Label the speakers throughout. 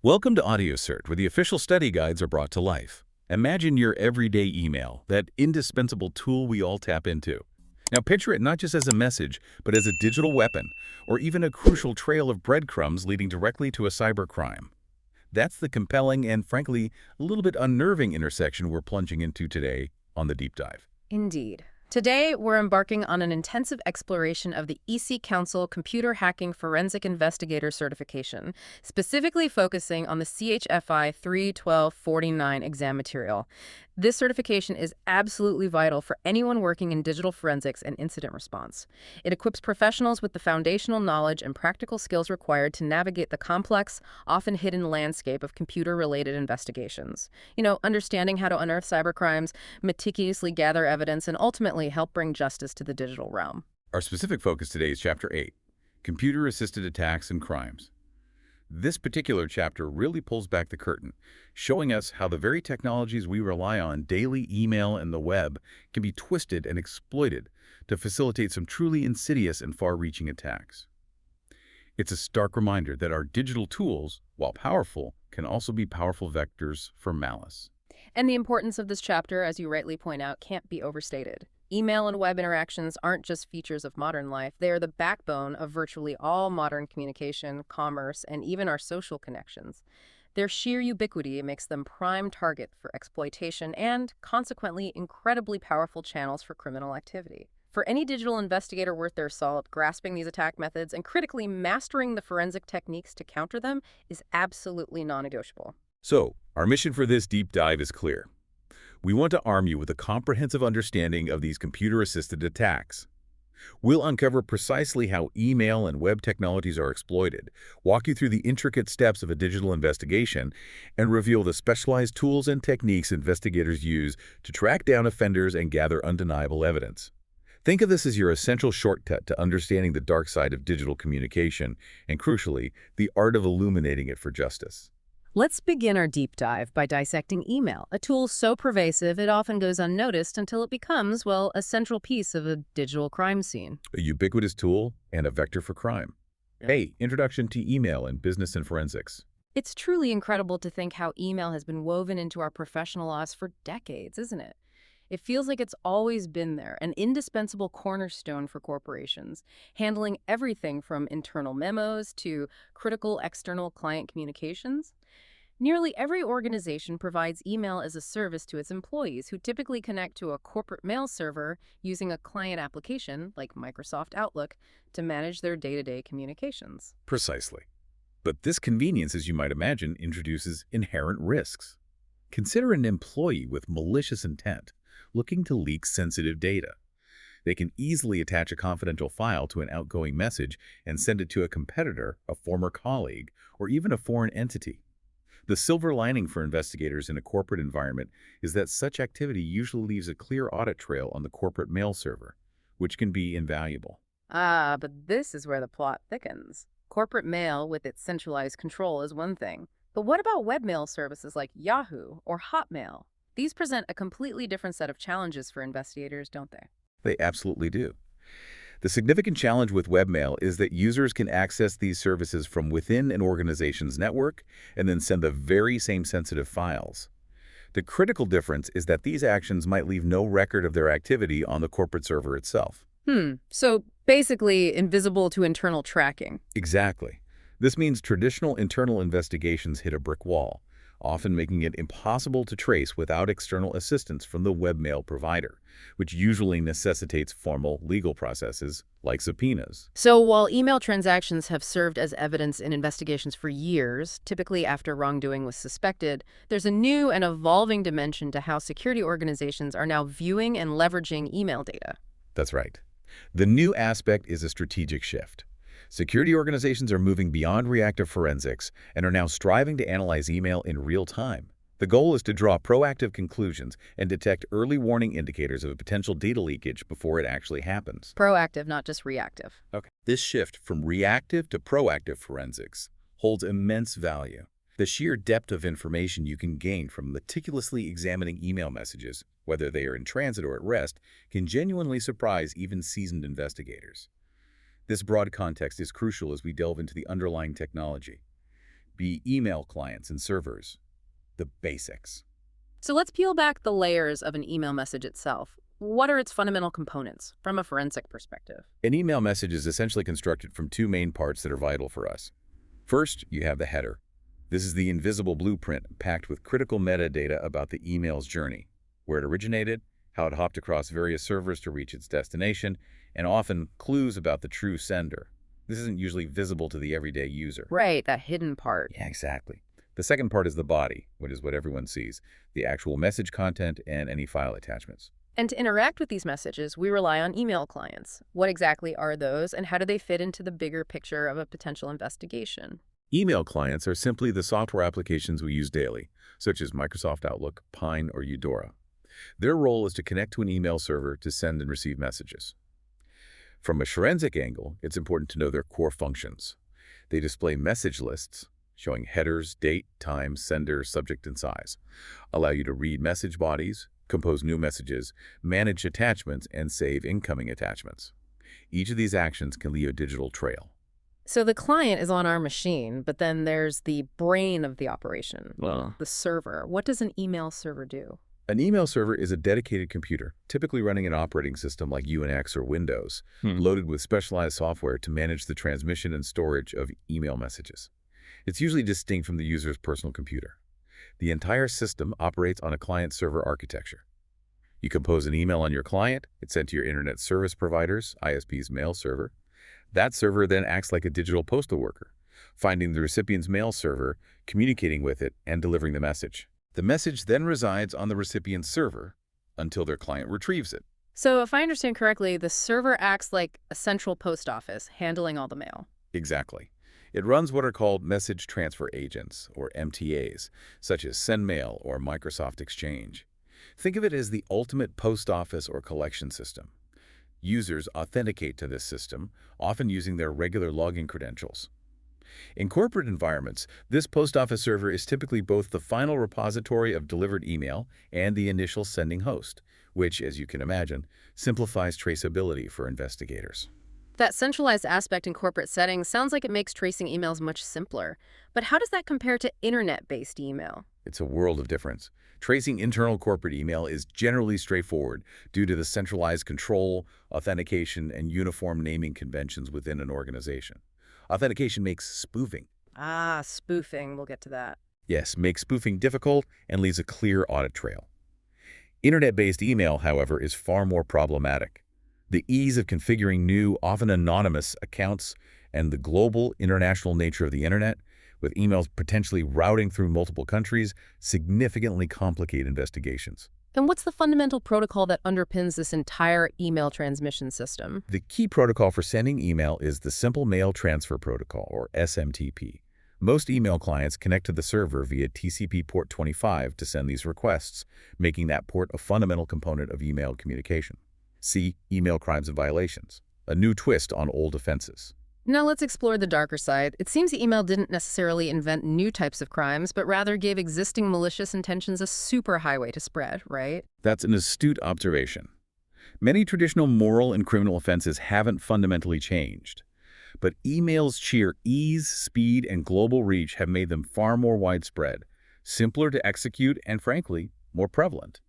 Speaker 1: Welcome to AudioCert, where the official study guides are brought to life. Imagine your everyday email, that indispensable tool we all tap into. Now picture it not just as a message, but as a digital weapon, or even a crucial trail of breadcrumbs leading directly to a cybercrime. That's the compelling and, frankly, a little bit unnerving intersection we're plunging into today on the Deep Dive.
Speaker 2: Indeed. Today, we're embarking on an intensive exploration of the EC Council Computer Hacking Forensic Investigator Certification, specifically focusing on the CHFI 31249 exam material. This certification is absolutely vital for anyone working in digital forensics and incident response. It equips professionals with the foundational knowledge and practical skills required to navigate the complex, often hidden landscape of computer-related investigations. Understanding how to unearth cybercrimes, meticulously gather evidence, and ultimately help bring justice to the digital realm.
Speaker 1: Our specific focus today is Chapter 8, Computer-Assisted Attacks and Crimes. This particular chapter really pulls back the curtain, showing us how the very technologies we rely on, daily, email, and the web, can be twisted and exploited to facilitate some truly insidious and far-reaching attacks. It's a stark reminder that our digital tools, while powerful, can also be powerful vectors for malice.
Speaker 2: And the importance of this chapter, as you rightly point out, can't be overstated. Email and web interactions aren't just features of modern life. They are the backbone of virtually all modern communication, commerce, and even our social connections. Their sheer ubiquity makes them prime target for exploitation and, consequently, incredibly powerful channels for criminal activity. For any digital investigator worth their salt, grasping these attack methods and critically mastering the forensic techniques to counter them is absolutely non-negotiable.
Speaker 1: So, our mission for this deep dive is clear. We want to arm you with a comprehensive understanding of these computer-assisted attacks. We'll uncover precisely how email and web technologies are exploited, walk you through the intricate steps of a digital investigation, and reveal the specialized tools and techniques investigators use to track down offenders and gather undeniable evidence. Think of this as your essential shortcut to understanding the dark side of digital communication and, crucially, the art of illuminating it for justice.
Speaker 2: Let's begin our deep dive by dissecting email, a tool so pervasive it often goes unnoticed until it becomes, well, a central piece of a digital crime scene.
Speaker 1: A ubiquitous tool and a vector for crime. Hey, Introduction to Email in Business and Forensics.
Speaker 2: It's truly incredible to think how email has been woven into our professional lives for decades, isn't it? It feels like it's always been there, an indispensable cornerstone for corporations, handling everything from internal memos to critical external client communications. Nearly every organization provides email as a service to its employees who typically connect to a corporate mail server using a client application like Microsoft Outlook to manage their day-to-day communications.
Speaker 1: Precisely. But this convenience, as you might imagine, introduces inherent risks. Consider an employee with malicious intent looking to leak sensitive data. They can easily attach a confidential file to an outgoing message and send it to a competitor, a former colleague, or even a foreign entity. The silver lining for investigators in a corporate environment is that such activity usually leaves a clear audit trail on the corporate mail server, which can be invaluable.
Speaker 2: But this is where the plot thickens. Corporate mail with its centralized control is one thing. But what about webmail services like Yahoo or Hotmail? These present a completely different set of challenges for investigators, don't they?
Speaker 1: They absolutely do. The significant challenge with webmail is that users can access these services from within an organization's network and then send the very same sensitive files. The critical difference is that these actions might leave no record of their activity on the corporate server itself.
Speaker 2: So basically invisible to internal tracking.
Speaker 1: Exactly. This means traditional internal investigations hit a brick wall, often making it impossible to trace without external assistance from the webmail provider, which usually necessitates formal legal processes like subpoenas.
Speaker 2: So while email transactions have served as evidence in investigations for years, typically after wrongdoing was suspected, there's a new and evolving dimension to how security organizations are now viewing and leveraging email data.
Speaker 1: That's right. The new aspect is a strategic shift. Security organizations are moving beyond reactive forensics and are now striving to analyze email in real time. The goal is to draw proactive conclusions and detect early warning indicators of a potential data leakage before it actually happens.
Speaker 2: Proactive, not just reactive.
Speaker 1: Okay. This shift from reactive to proactive forensics holds immense value. The sheer depth of information you can gain from meticulously examining email messages, whether they are in transit or at rest, can genuinely surprise even seasoned investigators. This broad context is crucial as we delve into the underlying technology. B. Email clients and servers. The basics.
Speaker 2: So let's peel back the layers of an email message itself. What are its fundamental components from a forensic perspective?
Speaker 1: An email message is essentially constructed from two main parts that are vital for us. First, you have the header. This is the invisible blueprint packed with critical metadata about the email's journey, where it originated, how it hopped across various servers to reach its destination, and often clues about the true sender. This isn't usually visible to the everyday user.
Speaker 2: Right, that hidden part.
Speaker 1: Yeah, exactly. The second part is the body, which is what everyone sees, the actual message content and any file attachments.
Speaker 2: And to interact with these messages, we rely on email clients. What exactly are those, and how do they fit into the bigger picture of a potential investigation?
Speaker 1: Email clients are simply the software applications we use daily, such as Microsoft Outlook, Pine, or Eudora. Their role is to connect to an email server to send and receive messages. From a forensic angle, it's important to know their core functions. They display message lists, showing headers, date, time, sender, subject, and size, allow you to read message bodies, compose new messages, manage attachments, and save incoming attachments. Each of these actions can leave a digital trail.
Speaker 2: So the client is on our machine, but then there's the brain of the operation, the server. What does an email server do?
Speaker 1: An email server is a dedicated computer, typically running an operating system like Unix or Windows, loaded with specialized software to manage the transmission and storage of email messages. It's usually distinct from the user's personal computer. The entire system operates on a client-server architecture. You compose an email on your client, it's sent to your internet service provider's, ISP's mail server. That server then acts like a digital postal worker, finding the recipient's mail server, communicating with it, and delivering the message. The message then resides on the recipient's server until their client retrieves it.
Speaker 2: So if I understand correctly, the server acts like a central post office, handling all the mail.
Speaker 1: Exactly. It runs what are called message transfer agents, or MTAs, such as SendMail or Microsoft Exchange. Think of it as the ultimate post office or collection system. Users authenticate to this system, often using their regular login credentials. In corporate environments, this post office server is typically both the final repository of delivered email and the initial sending host, which, as you can imagine, simplifies traceability for investigators.
Speaker 2: That centralized aspect in corporate settings sounds like it makes tracing emails much simpler. But how does that compare to internet-based email?
Speaker 1: It's a world of difference. Tracing internal corporate email is generally straightforward due to the centralized control, authentication, and uniform naming conventions within an organization. Authentication makes spoofing.
Speaker 2: Spoofing. We'll get to that.
Speaker 1: Yes, makes spoofing difficult and leaves a clear audit trail. Internet-based email, however, is far more problematic. The ease of configuring new, often anonymous accounts and the global, international nature of the internet, with emails potentially routing through multiple countries, significantly complicate investigations.
Speaker 2: And what's the fundamental protocol that underpins this entire email transmission system?
Speaker 1: The key protocol for sending email is the Simple Mail Transfer Protocol, or SMTP. Most email clients connect to the server via TCP port 25 to send these requests, making that port a fundamental component of email communication. See Email Crimes and Violations, a new twist on old offenses.
Speaker 2: Now let's explore the darker side. It seems email didn't necessarily invent new types of crimes, but rather gave existing malicious intentions a superhighway to spread, right?
Speaker 1: That's an astute observation. Many traditional moral and criminal offenses haven't fundamentally changed, but email's sheer ease, speed, and global reach have made them far more widespread, simpler to execute, and frankly, more prevalent.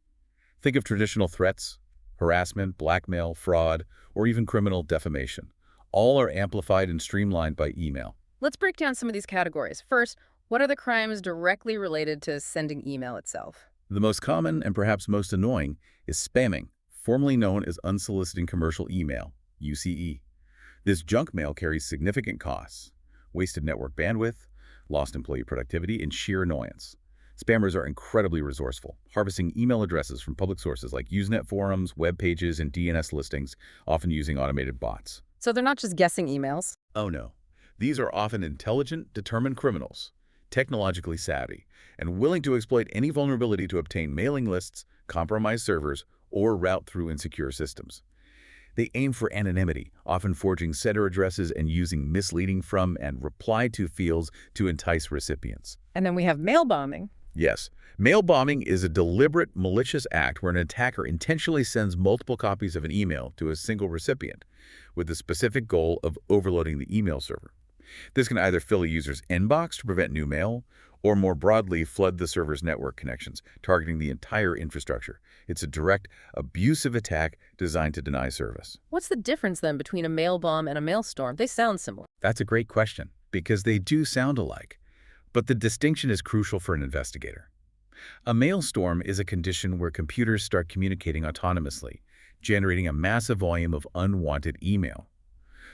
Speaker 1: Think of traditional threats, harassment, blackmail, fraud, or even criminal defamation. All are amplified and streamlined by email.
Speaker 2: Let's break down some of these categories. First, what are the crimes directly related to sending email itself?
Speaker 1: The most common and perhaps most annoying is spamming, formerly known as unsolicited commercial email, UCE. This junk mail carries significant costs, wasted network bandwidth, lost employee productivity, and sheer annoyance. Spammers are incredibly resourceful, harvesting email addresses from public sources like Usenet forums, web pages, and DNS listings, often using automated bots.
Speaker 2: So they're not just guessing emails?
Speaker 1: Oh no. These are often intelligent, determined criminals, technologically savvy, and willing to exploit any vulnerability to obtain mailing lists, compromise servers, or route through insecure systems. They aim for anonymity, often forging sender addresses and using misleading from and reply to fields to entice recipients.
Speaker 2: And then we have mail bombing.
Speaker 1: Yes, mail bombing is a deliberate, malicious act where an attacker intentionally sends multiple copies of an email to a single recipient with the specific goal of overloading the email server. This can either fill a user's inbox to prevent new mail, or more broadly, flood the server's network connections, targeting the entire infrastructure. It's a direct, abusive attack designed to deny service.
Speaker 2: What's the difference then between a mail bomb and a mailstorm? They sound similar.
Speaker 1: That's a great question, because they do sound alike. But the distinction is crucial for an investigator. A mailstorm is a condition where computers start communicating autonomously, generating a massive volume of unwanted email.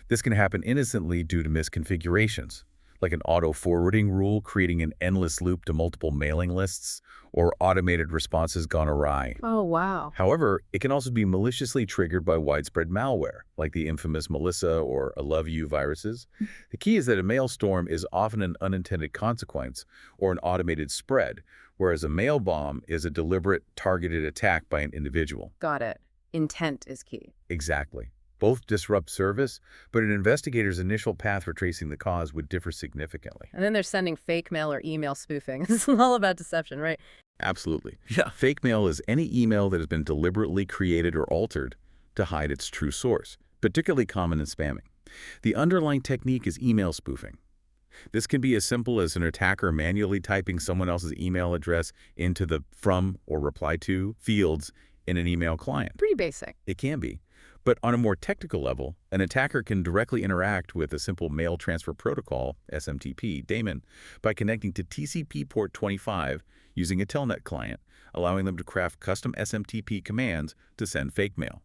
Speaker 1: This can happen innocently due to misconfigurations, like an auto-forwarding rule creating an endless loop to multiple mailing lists, or automated responses gone awry.
Speaker 2: Oh, wow.
Speaker 1: However, it can also be maliciously triggered by widespread malware, like the infamous Melissa or I Love You viruses. The key is that a mailstorm is often an unintended consequence or an automated spread, whereas a mail bomb is a deliberate, targeted attack by an individual.
Speaker 2: Got it. Intent is key.
Speaker 1: Exactly. Both disrupt service, but an investigator's initial path for tracing the cause would differ significantly.
Speaker 2: And then they're sending fake mail or email spoofing. This is all about deception, right?
Speaker 1: Absolutely. Yeah. Fake mail is any email that has been deliberately created or altered to hide its true source, particularly common in spamming. The underlying technique is email spoofing. This can be as simple as an attacker manually typing someone else's email address into the from or reply to fields in an email client.
Speaker 2: Pretty basic.
Speaker 1: It can be. But on a more technical level, an attacker can directly interact with a simple mail transfer protocol, SMTP, daemon, by connecting to TCP port 25 using a telnet client, allowing them to craft custom SMTP commands to send fake mail.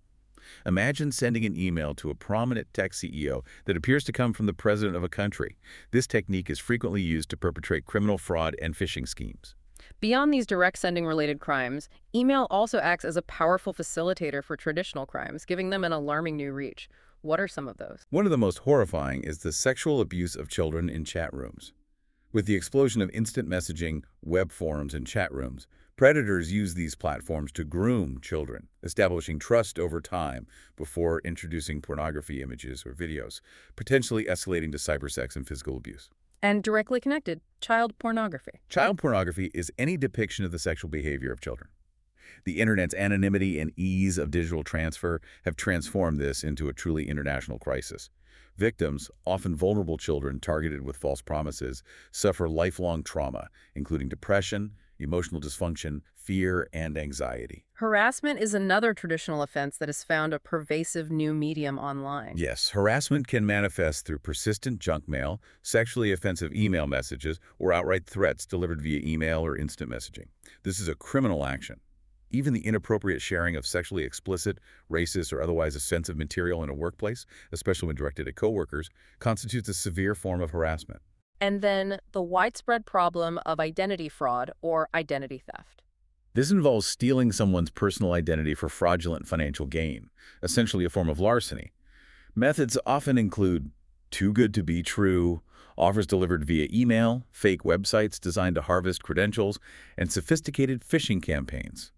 Speaker 1: Imagine sending an email to a prominent tech CEO that appears to come from the president of a country. This technique is frequently used to perpetrate criminal fraud and phishing schemes.
Speaker 2: Beyond these direct sending-related crimes, email also acts as a powerful facilitator for traditional crimes, giving them an alarming new reach. What are some of those?
Speaker 1: One of the most horrifying is the sexual abuse of children in chat rooms. With the explosion of instant messaging, web forums, and chat rooms, predators use these platforms to groom children, establishing trust over time before introducing pornography images or videos, potentially escalating to cybersex and physical abuse.
Speaker 2: And directly connected, child pornography.
Speaker 1: Child pornography is any depiction of the sexual behavior of children. The internet's anonymity and ease of digital transfer have transformed this into a truly international crisis. Victims, often vulnerable children targeted with false promises, suffer lifelong trauma, including depression, emotional dysfunction, fear, and anxiety.
Speaker 2: Harassment is another traditional offense that has found a pervasive new medium online.
Speaker 1: Yes, harassment can manifest through persistent junk mail, sexually offensive email messages, or outright threats delivered via email or instant messaging. This is a criminal action. Even the inappropriate sharing of sexually explicit, racist, or otherwise offensive material in a workplace, especially when directed at coworkers, constitutes a severe form of harassment.
Speaker 2: And then the widespread problem of identity fraud or identity theft.
Speaker 1: This involves stealing someone's personal identity for fraudulent financial gain, essentially a form of larceny. Methods often include too good to be true, offers delivered via email, fake websites designed to harvest credentials, and sophisticated phishing campaigns.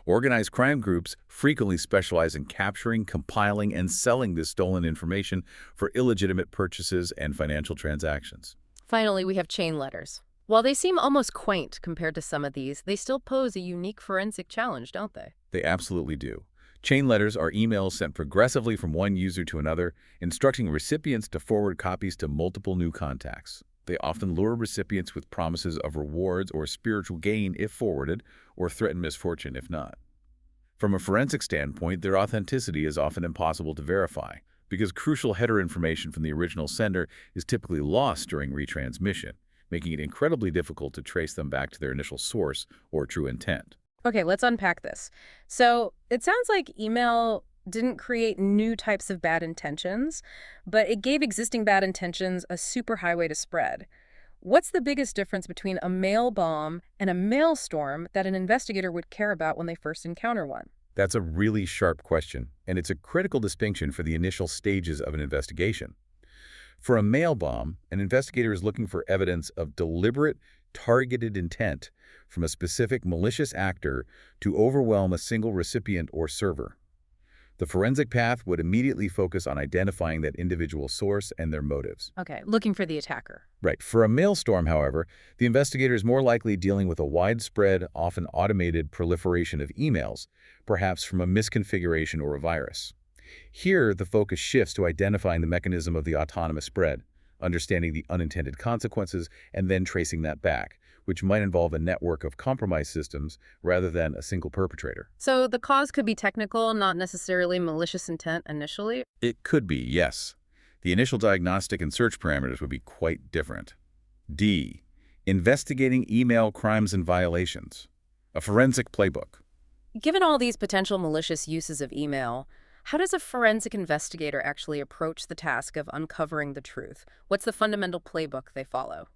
Speaker 1: Organized crime groups frequently specialize in capturing, compiling, and selling this stolen information for illegitimate purchases and financial transactions.
Speaker 2: Finally, we have chain letters. While they seem almost quaint compared to some of these, they still pose a unique forensic challenge, don't they?
Speaker 1: They absolutely do. Chain letters are emails sent progressively from one user to another, instructing recipients to forward copies to multiple new contacts. They often lure recipients with promises of rewards or spiritual gain if forwarded, or threaten misfortune if not. From a forensic standpoint, their authenticity is often impossible to verify, because crucial header information from the original sender is typically lost during retransmission, making it incredibly difficult to trace them back to their initial source or true intent.
Speaker 2: Okay, let's unpack this. So it sounds like email didn't create new types of bad intentions, but it gave existing bad intentions a super highway to spread. What's the biggest difference between a mail bomb and a mailstorm that an investigator would care about when they first encounter one?
Speaker 1: That's a really sharp question, and it's a critical distinction for the initial stages of an investigation. For a mail bomb, an investigator is looking for evidence of deliberate, targeted intent from a specific malicious actor to overwhelm a single recipient or server. The forensic path would immediately focus on identifying that individual source and their motives.
Speaker 2: Okay, looking for the attacker.
Speaker 1: Right. For a mailstorm, however, the investigator is more likely dealing with a widespread, often automated proliferation of emails, perhaps from a misconfiguration or a virus. Here, the focus shifts to identifying the mechanism of the autonomous spread, understanding the unintended consequences, and then tracing that back, which might involve a network of compromised systems rather than a single perpetrator.
Speaker 2: So the cause could be technical, not necessarily malicious intent initially.
Speaker 1: It could be, yes. The initial diagnostic and search parameters would be quite different. D. Investigating email crimes and violations. A forensic playbook.
Speaker 2: Given all these potential malicious uses of email, how does a forensic investigator actually approach the task of uncovering the truth? What's the fundamental playbook they follow?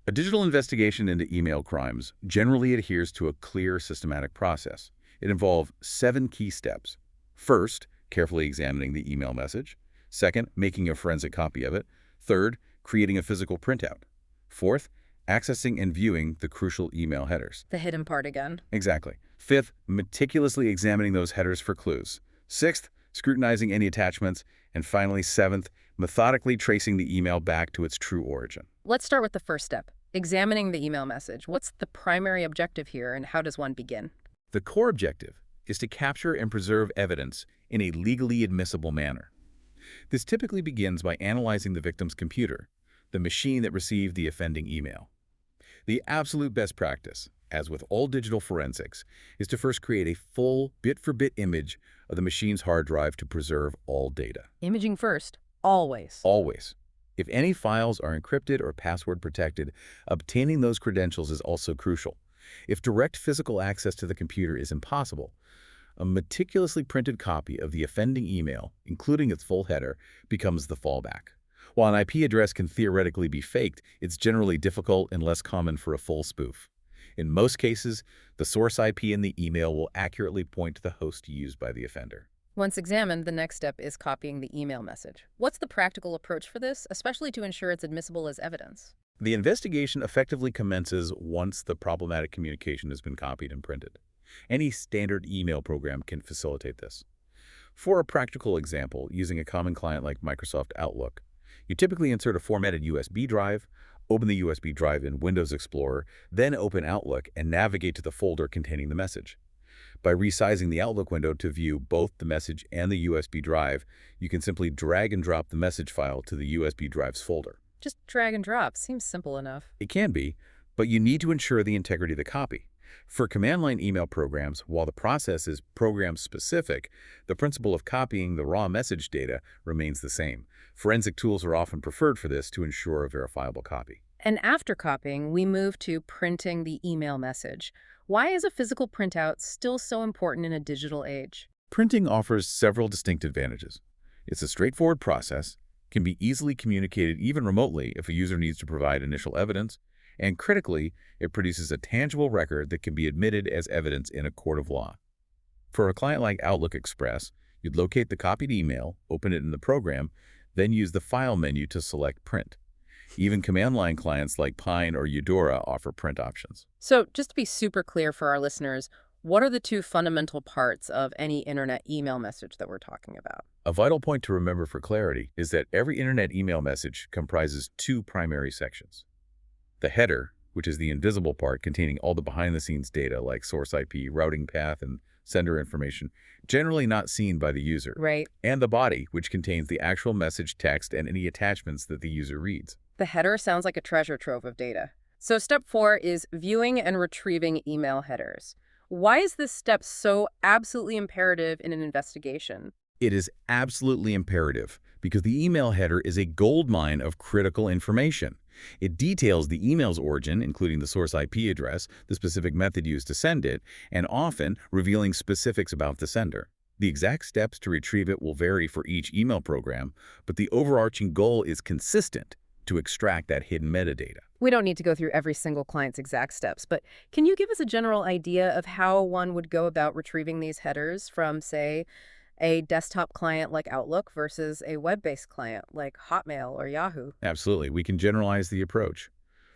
Speaker 1: A digital investigation into email crimes generally adheres to a clear, systematic process. It involves 7 key steps. First, carefully examining the email message. Second, making a forensic copy of it. Third, creating a physical printout. Fourth, accessing and viewing the crucial email headers.
Speaker 2: The hidden part again.
Speaker 1: Exactly. Fifth, meticulously examining those headers for clues. Sixth, scrutinizing any attachments. And finally, seventh, methodically tracing the email back to its true origin.
Speaker 2: Let's start with the first step, examining the email message. What's the primary objective here, and how does one begin?
Speaker 1: The core objective is to capture and preserve evidence in a legally admissible manner. This typically begins by analyzing the victim's computer, the machine that received the offending email. The absolute best practice, as with all digital forensics, is to first create a full bit-for-bit image of the machine's hard drive to preserve all data.
Speaker 2: Imaging first, always.
Speaker 1: Always. If any files are encrypted or password protected, obtaining those credentials is also crucial. If direct physical access to the computer is impossible, a meticulously printed copy of the offending email, including its full header, becomes the fallback. While an IP address can theoretically be faked, it's generally difficult and less common for a full spoof. In most cases, the source IP in the email will accurately point to the host used by the offender.
Speaker 2: Once examined, the next step is copying the email message. What's the practical approach for this, especially to ensure it's admissible as evidence?
Speaker 1: The investigation effectively commences once the problematic communication has been copied and printed. Any standard email program can facilitate this. For a practical example, using a common client like Microsoft Outlook, you typically insert a formatted USB drive, open the USB drive in Windows Explorer, then open Outlook and navigate to the folder containing the message. By resizing the Outlook window to view both the message and the USB drive, you can simply drag and drop the message file to the USB drive's folder.
Speaker 2: Just drag and drop. Seems simple enough.
Speaker 1: It can be, but you need to ensure the integrity of the copy. For command-line email programs, while the process is program-specific, the principle of copying the raw message data remains the same. Forensic tools are often preferred for this to ensure a verifiable copy.
Speaker 2: And after copying, we move to printing the email message. Why is a physical printout still so important in a digital age?
Speaker 1: Printing offers several distinct advantages. It's a straightforward process, can be easily communicated even remotely if a user needs to provide initial evidence, and critically, it produces a tangible record that can be admitted as evidence in a court of law. For a client like Outlook Express, you'd locate the copied email, open it in the program, then use the File menu to select Print. Even command-line clients like Pine or Eudora offer print options.
Speaker 2: So just to be super clear for our listeners, what are the two fundamental parts of any internet email message that we're talking about?
Speaker 1: A vital point to remember for clarity is that every internet email message comprises 2 primary sections. The header, which is the invisible part containing all the behind-the-scenes data like source IP, routing path, and sender information, generally not seen by the user.
Speaker 2: Right.
Speaker 1: And the body, which contains the actual message text and any attachments that the user reads.
Speaker 2: The header sounds like a treasure trove of data. So step 4 is viewing and retrieving email headers. Why is this step so absolutely imperative in an investigation?
Speaker 1: It is absolutely imperative because the email header is a goldmine of critical information. It details the email's origin, including the source IP address, the specific method used to send it, and often revealing specifics about the sender. The exact steps to retrieve it will vary for each email program, but the overarching goal is consistent: to extract that hidden metadata.
Speaker 2: We don't need to go through every single client's exact steps, but can you give us a general idea of how one would go about retrieving these headers from, say, a desktop client like Outlook versus a web-based client like Hotmail or Yahoo?
Speaker 1: Absolutely. We can generalize the approach.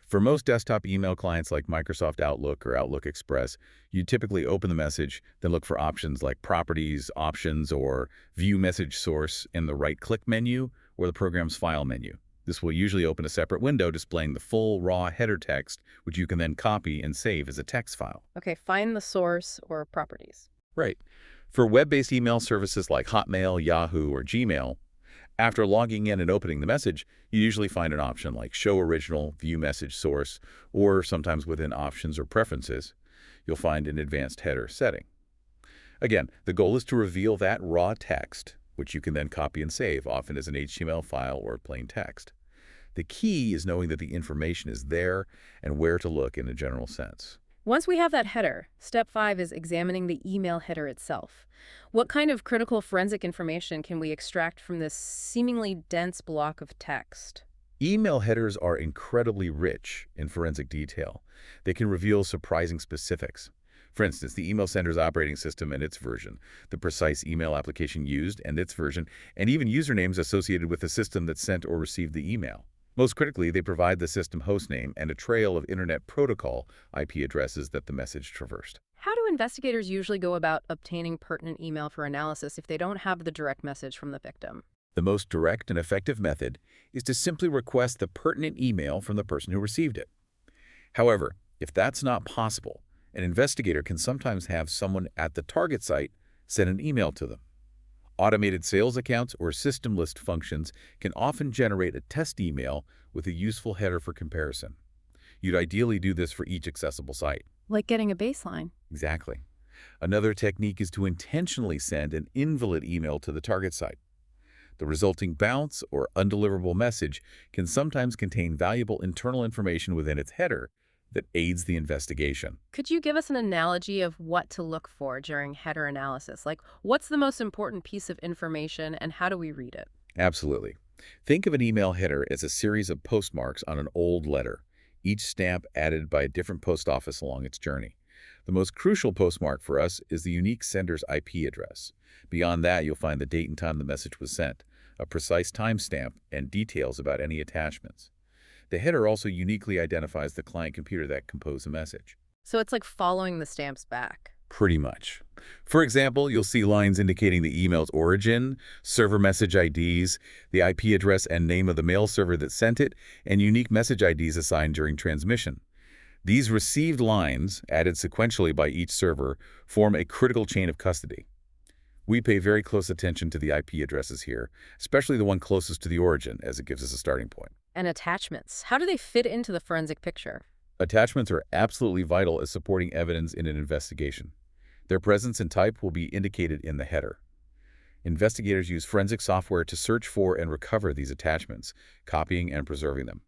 Speaker 1: For most desktop email clients like Microsoft Outlook or Outlook Express, you typically open the message, then look for options like Properties, Options, or View Message Source in the right-click menu or the program's File menu. This will usually open a separate window displaying the full raw header text, which you can then copy and save as a text file.
Speaker 2: Okay, find the source or Properties.
Speaker 1: Right. For web-based email services like Hotmail, Yahoo, or Gmail, After logging in and opening the message, you usually find an option like Show Original, View Message Source, or sometimes within Options or Preferences, you'll find an advanced header setting. Again, the goal is to reveal that raw text, which you can then copy and save, often as an HTML file or plain text. The key is knowing that the information is there and where to look in a general sense.
Speaker 2: Once we have that header, step 5 is examining the email header itself. What kind of critical forensic information can we extract from this seemingly dense block of text?
Speaker 1: Email headers are incredibly rich in forensic detail. They can reveal surprising specifics. For instance, the email sender's operating system and its version, the precise email application used and its version, and even usernames associated with the system that sent or received the email. Most critically, they provide the system hostname and a trail of Internet Protocol IP addresses that the message traversed.
Speaker 2: How do investigators usually go about obtaining pertinent email for analysis if they don't have the direct message from the victim?
Speaker 1: The most direct and effective method is to simply request the pertinent email from the person who received it. However, if that's not possible, an investigator can sometimes have someone at the target site send an email to them. Automated sales accounts or system list functions can often generate a test email with a useful header for comparison. You'd ideally do this for each accessible site.
Speaker 2: Like getting a baseline.
Speaker 1: Exactly. Another technique is to intentionally send an invalid email to the target site. The resulting bounce or undeliverable message can sometimes contain valuable internal information within its header that aids the investigation.
Speaker 2: Could you give us an analogy of what to look for during header analysis? Like, what's the most important piece of information and how do we read it?
Speaker 1: Absolutely. Think of an email header as a series of postmarks on an old letter, each stamp added by a different post office along its journey. The most crucial postmark for us is the unique sender's IP address. Beyond that, you'll find the date and time the message was sent, a precise timestamp, and details about any attachments. The header also uniquely identifies the client computer that composed the message.
Speaker 2: So it's like following the stamps back.
Speaker 1: Pretty much. For example, you'll see lines indicating the email's origin, server message IDs, the IP address and name of the mail server that sent it, and unique message IDs assigned during transmission. These received lines, added sequentially by each server, form a critical chain of custody. We pay very close attention to the IP addresses here, especially the one closest to the origin, as it gives us a starting point.
Speaker 2: And attachments. How do they fit into the forensic picture?
Speaker 1: Attachments are absolutely vital as supporting evidence in an investigation. Their presence and type will be indicated in the header. Investigators use forensic software to search for and recover these attachments, copying and preserving them.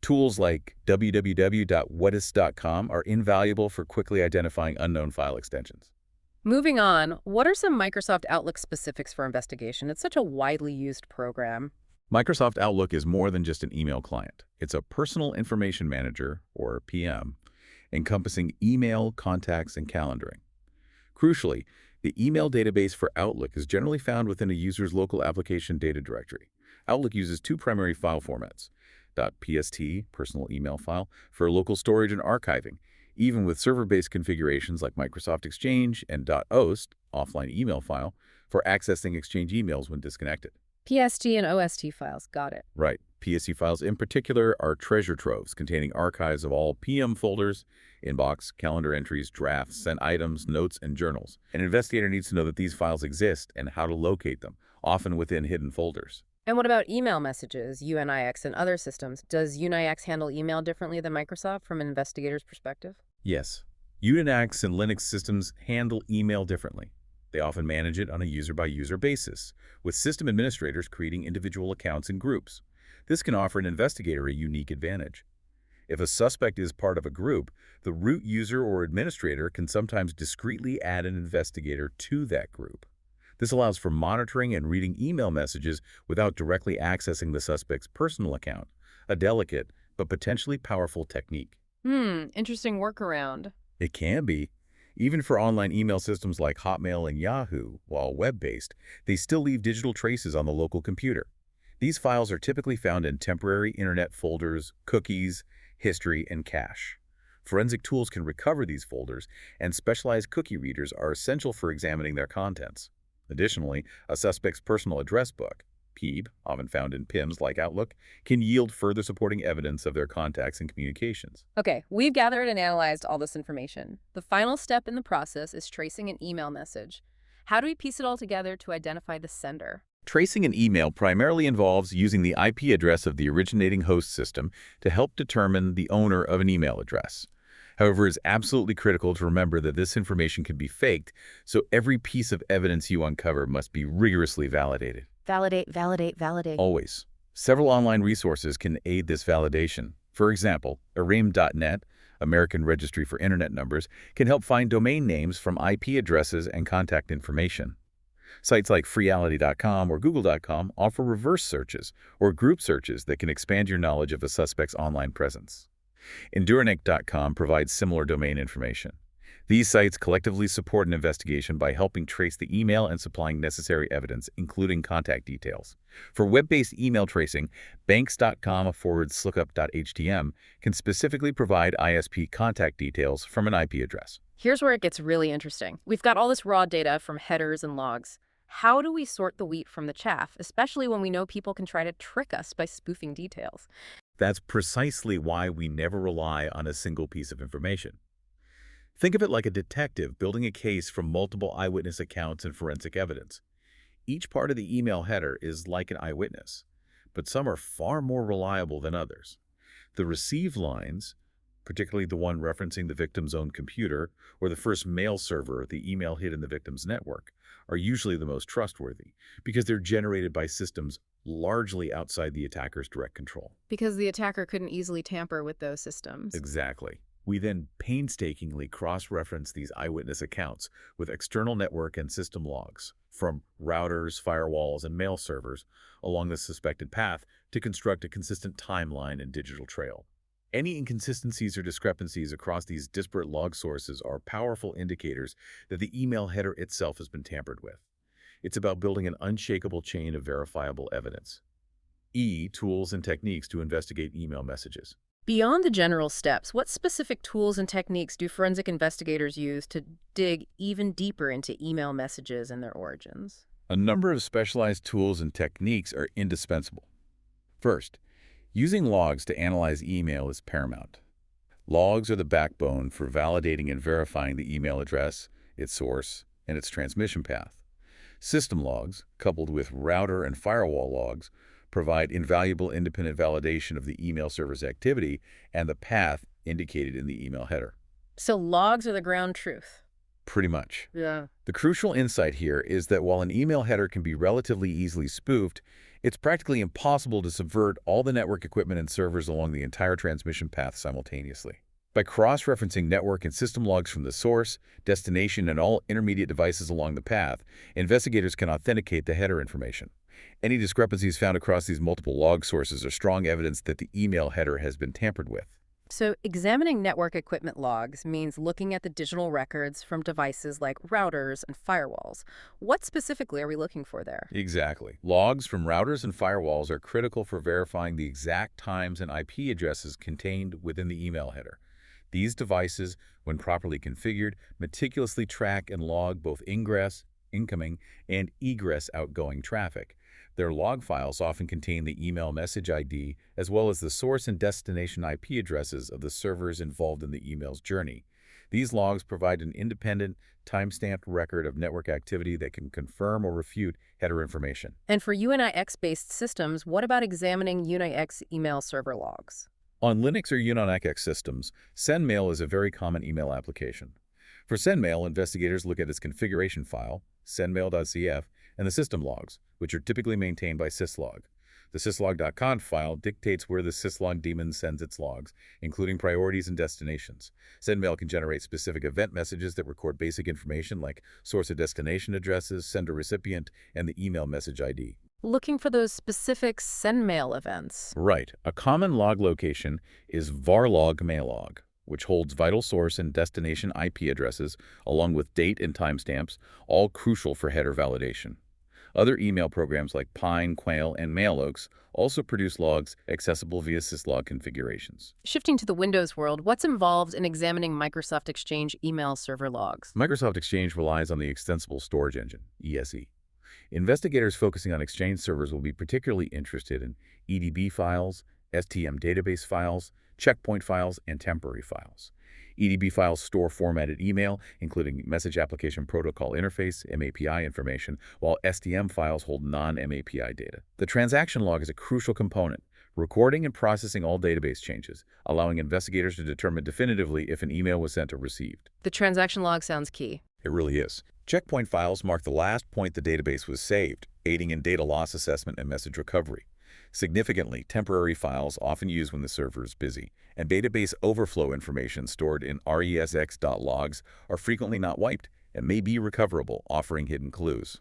Speaker 1: Tools like www.whatis.com are invaluable for quickly identifying unknown file extensions.
Speaker 2: Moving on, what are some Microsoft Outlook specifics for investigation? It's such a widely used program.
Speaker 1: Microsoft Outlook is more than just an email client. It's a personal information manager, or PM, encompassing email, contacts, and calendaring. Crucially, the email database for Outlook is generally found within a user's local application data directory. Outlook uses two primary file formats, .pst, personal email file, for local storage and archiving, even with server-based configurations like Microsoft Exchange, and .ost, offline email file, for accessing Exchange emails when disconnected.
Speaker 2: PST and OST files, got it.
Speaker 1: Right. PST files in particular are treasure troves containing archives of all PM folders, inbox, calendar entries, drafts, sent items, notes, and journals. An investigator needs to know that these files exist and how to locate them, often within hidden folders.
Speaker 2: And what about email messages, UNIX, and other systems? Does UNIX handle email differently than Microsoft from an investigator's perspective?
Speaker 1: Yes. Unix and Linux systems handle email differently. They often manage it on a user-by-user basis, with system administrators creating individual accounts and groups. This can offer an investigator a unique advantage. If a suspect is part of a group, the root user or administrator can sometimes discreetly add an investigator to that group. This allows for monitoring and reading email messages without directly accessing the suspect's personal account, a delicate but potentially powerful technique.
Speaker 2: Interesting workaround.
Speaker 1: It can be. Even for online email systems like Hotmail and Yahoo, while web-based, they still leave digital traces on the local computer. These files are typically found in temporary internet folders, cookies, history, and cache. Forensic tools can recover these folders, and specialized cookie readers are essential for examining their contents. Additionally, a suspect's personal address book, PEB, often found in PIMs like Outlook, can yield further supporting evidence of their contacts and communications.
Speaker 2: Okay, we've gathered and analyzed all this information. The final step in the process is tracing an email message. How do we piece it all together to identify the sender?
Speaker 1: Tracing an email primarily involves using the IP address of the originating host system to help determine the owner of an email address. However, it's absolutely critical to remember that this information can be faked, so every piece of evidence you uncover must be rigorously validated.
Speaker 2: Validate, validate, validate.
Speaker 1: Always. Several online resources can aid this validation. For example, ARIM.net, American Registry for Internet Numbers, can help find domain names from IP addresses and contact information. Sites like freeality.com or google.com offer reverse searches or group searches that can expand your knowledge of a suspect's online presence. Enduranic.com provides similar domain information. These sites collectively support an investigation by helping trace the email and supplying necessary evidence, including contact details. For web-based email tracing, banks.com/lookup.htm can specifically provide ISP contact details from an IP address.
Speaker 2: Here's where it gets really interesting. We've got all this raw data from headers and logs. How do we sort the wheat from the chaff, especially when we know people can try to trick us by spoofing details?
Speaker 1: That's precisely why we never rely on a single piece of information. Think of it like a detective building a case from multiple eyewitness accounts and forensic evidence. Each part of the email header is like an eyewitness, but some are far more reliable than others. The receive lines, particularly the one referencing the victim's own computer or the first mail server the email hit in the victim's network, are usually the most trustworthy because they're generated by systems largely outside the attacker's direct control.
Speaker 2: Because the attacker couldn't easily tamper with those systems.
Speaker 1: Exactly. We then painstakingly cross-reference these eyewitness accounts with external network and system logs from routers, firewalls, and mail servers along the suspected path to construct a consistent timeline and digital trail. Any inconsistencies or discrepancies across these disparate log sources are powerful indicators that the email header itself has been tampered with. It's about building an unshakable chain of verifiable evidence. Tools and techniques to investigate email messages.
Speaker 2: Beyond the general steps, what specific tools and techniques do forensic investigators use to dig even deeper into email messages and their origins?
Speaker 1: A number of specialized tools and techniques are indispensable. First, using logs to analyze email is paramount. Logs are the backbone for validating and verifying the email address, its source, and its transmission path. System logs, coupled with router and firewall logs, provide invaluable independent validation of the email server's activity and the path indicated in the email header.
Speaker 2: So logs are the ground truth.
Speaker 1: Pretty much.
Speaker 2: Yeah.
Speaker 1: The crucial insight here is that while an email header can be relatively easily spoofed, it's practically impossible to subvert all the network equipment and servers along the entire transmission path simultaneously. By cross-referencing network and system logs from the source, destination, and all intermediate devices along the path, investigators can authenticate the header information. Any discrepancies found across these multiple log sources are strong evidence that the email header has been tampered with.
Speaker 2: So examining network equipment logs means looking at the digital records from devices like routers and firewalls. What specifically are we looking for there?
Speaker 1: Exactly. Logs from routers and firewalls are critical for verifying the exact times and IP addresses contained within the email header. These devices, when properly configured, meticulously track and log both ingress, incoming, and egress outgoing traffic. Their log files often contain the email message ID as well as the source and destination IP addresses of the servers involved in the email's journey. These logs provide an independent, time-stamped record of network activity that can confirm or refute header information.
Speaker 2: And for UNIX-based systems, what about examining UNIX email server logs?
Speaker 1: On Linux or UNIX systems, SendMail is a very common email application. For SendMail, investigators look at its configuration file, sendmail.cf, and the system logs, which are typically maintained by syslog. The syslog.conf file dictates where the syslog daemon sends its logs, including priorities and destinations. SendMail can generate specific event messages that record basic information like source and destination addresses, sender recipient, and the email message ID.
Speaker 2: Looking for those specific SendMail events.
Speaker 1: Right. A common log location is varlog maillog, which holds vital source and destination IP addresses along with date and timestamps, all crucial for header validation. Other email programs like Pine, Quail, and MailOaks also produce logs accessible via syslog configurations.
Speaker 2: Shifting to the Windows world, what's involved in examining Microsoft Exchange email server logs?
Speaker 1: Microsoft Exchange relies on the Extensible Storage Engine, ESE. Investigators focusing on Exchange servers will be particularly interested in EDB files, STM database files, checkpoint files, and temporary files. EDB files store formatted email, including Message Application Protocol Interface, MAPI information, while SDM files hold non-MAPI data. The transaction log is a crucial component, recording and processing all database changes, allowing investigators to determine definitively if an email was sent or received.
Speaker 2: The transaction log sounds key.
Speaker 1: It really is. Checkpoint files mark the last point the database was saved, aiding in data loss assessment and message recovery. Significantly, temporary files often used when the server is busy, and database overflow information stored in resx.logs are frequently not wiped and may be recoverable, offering hidden clues.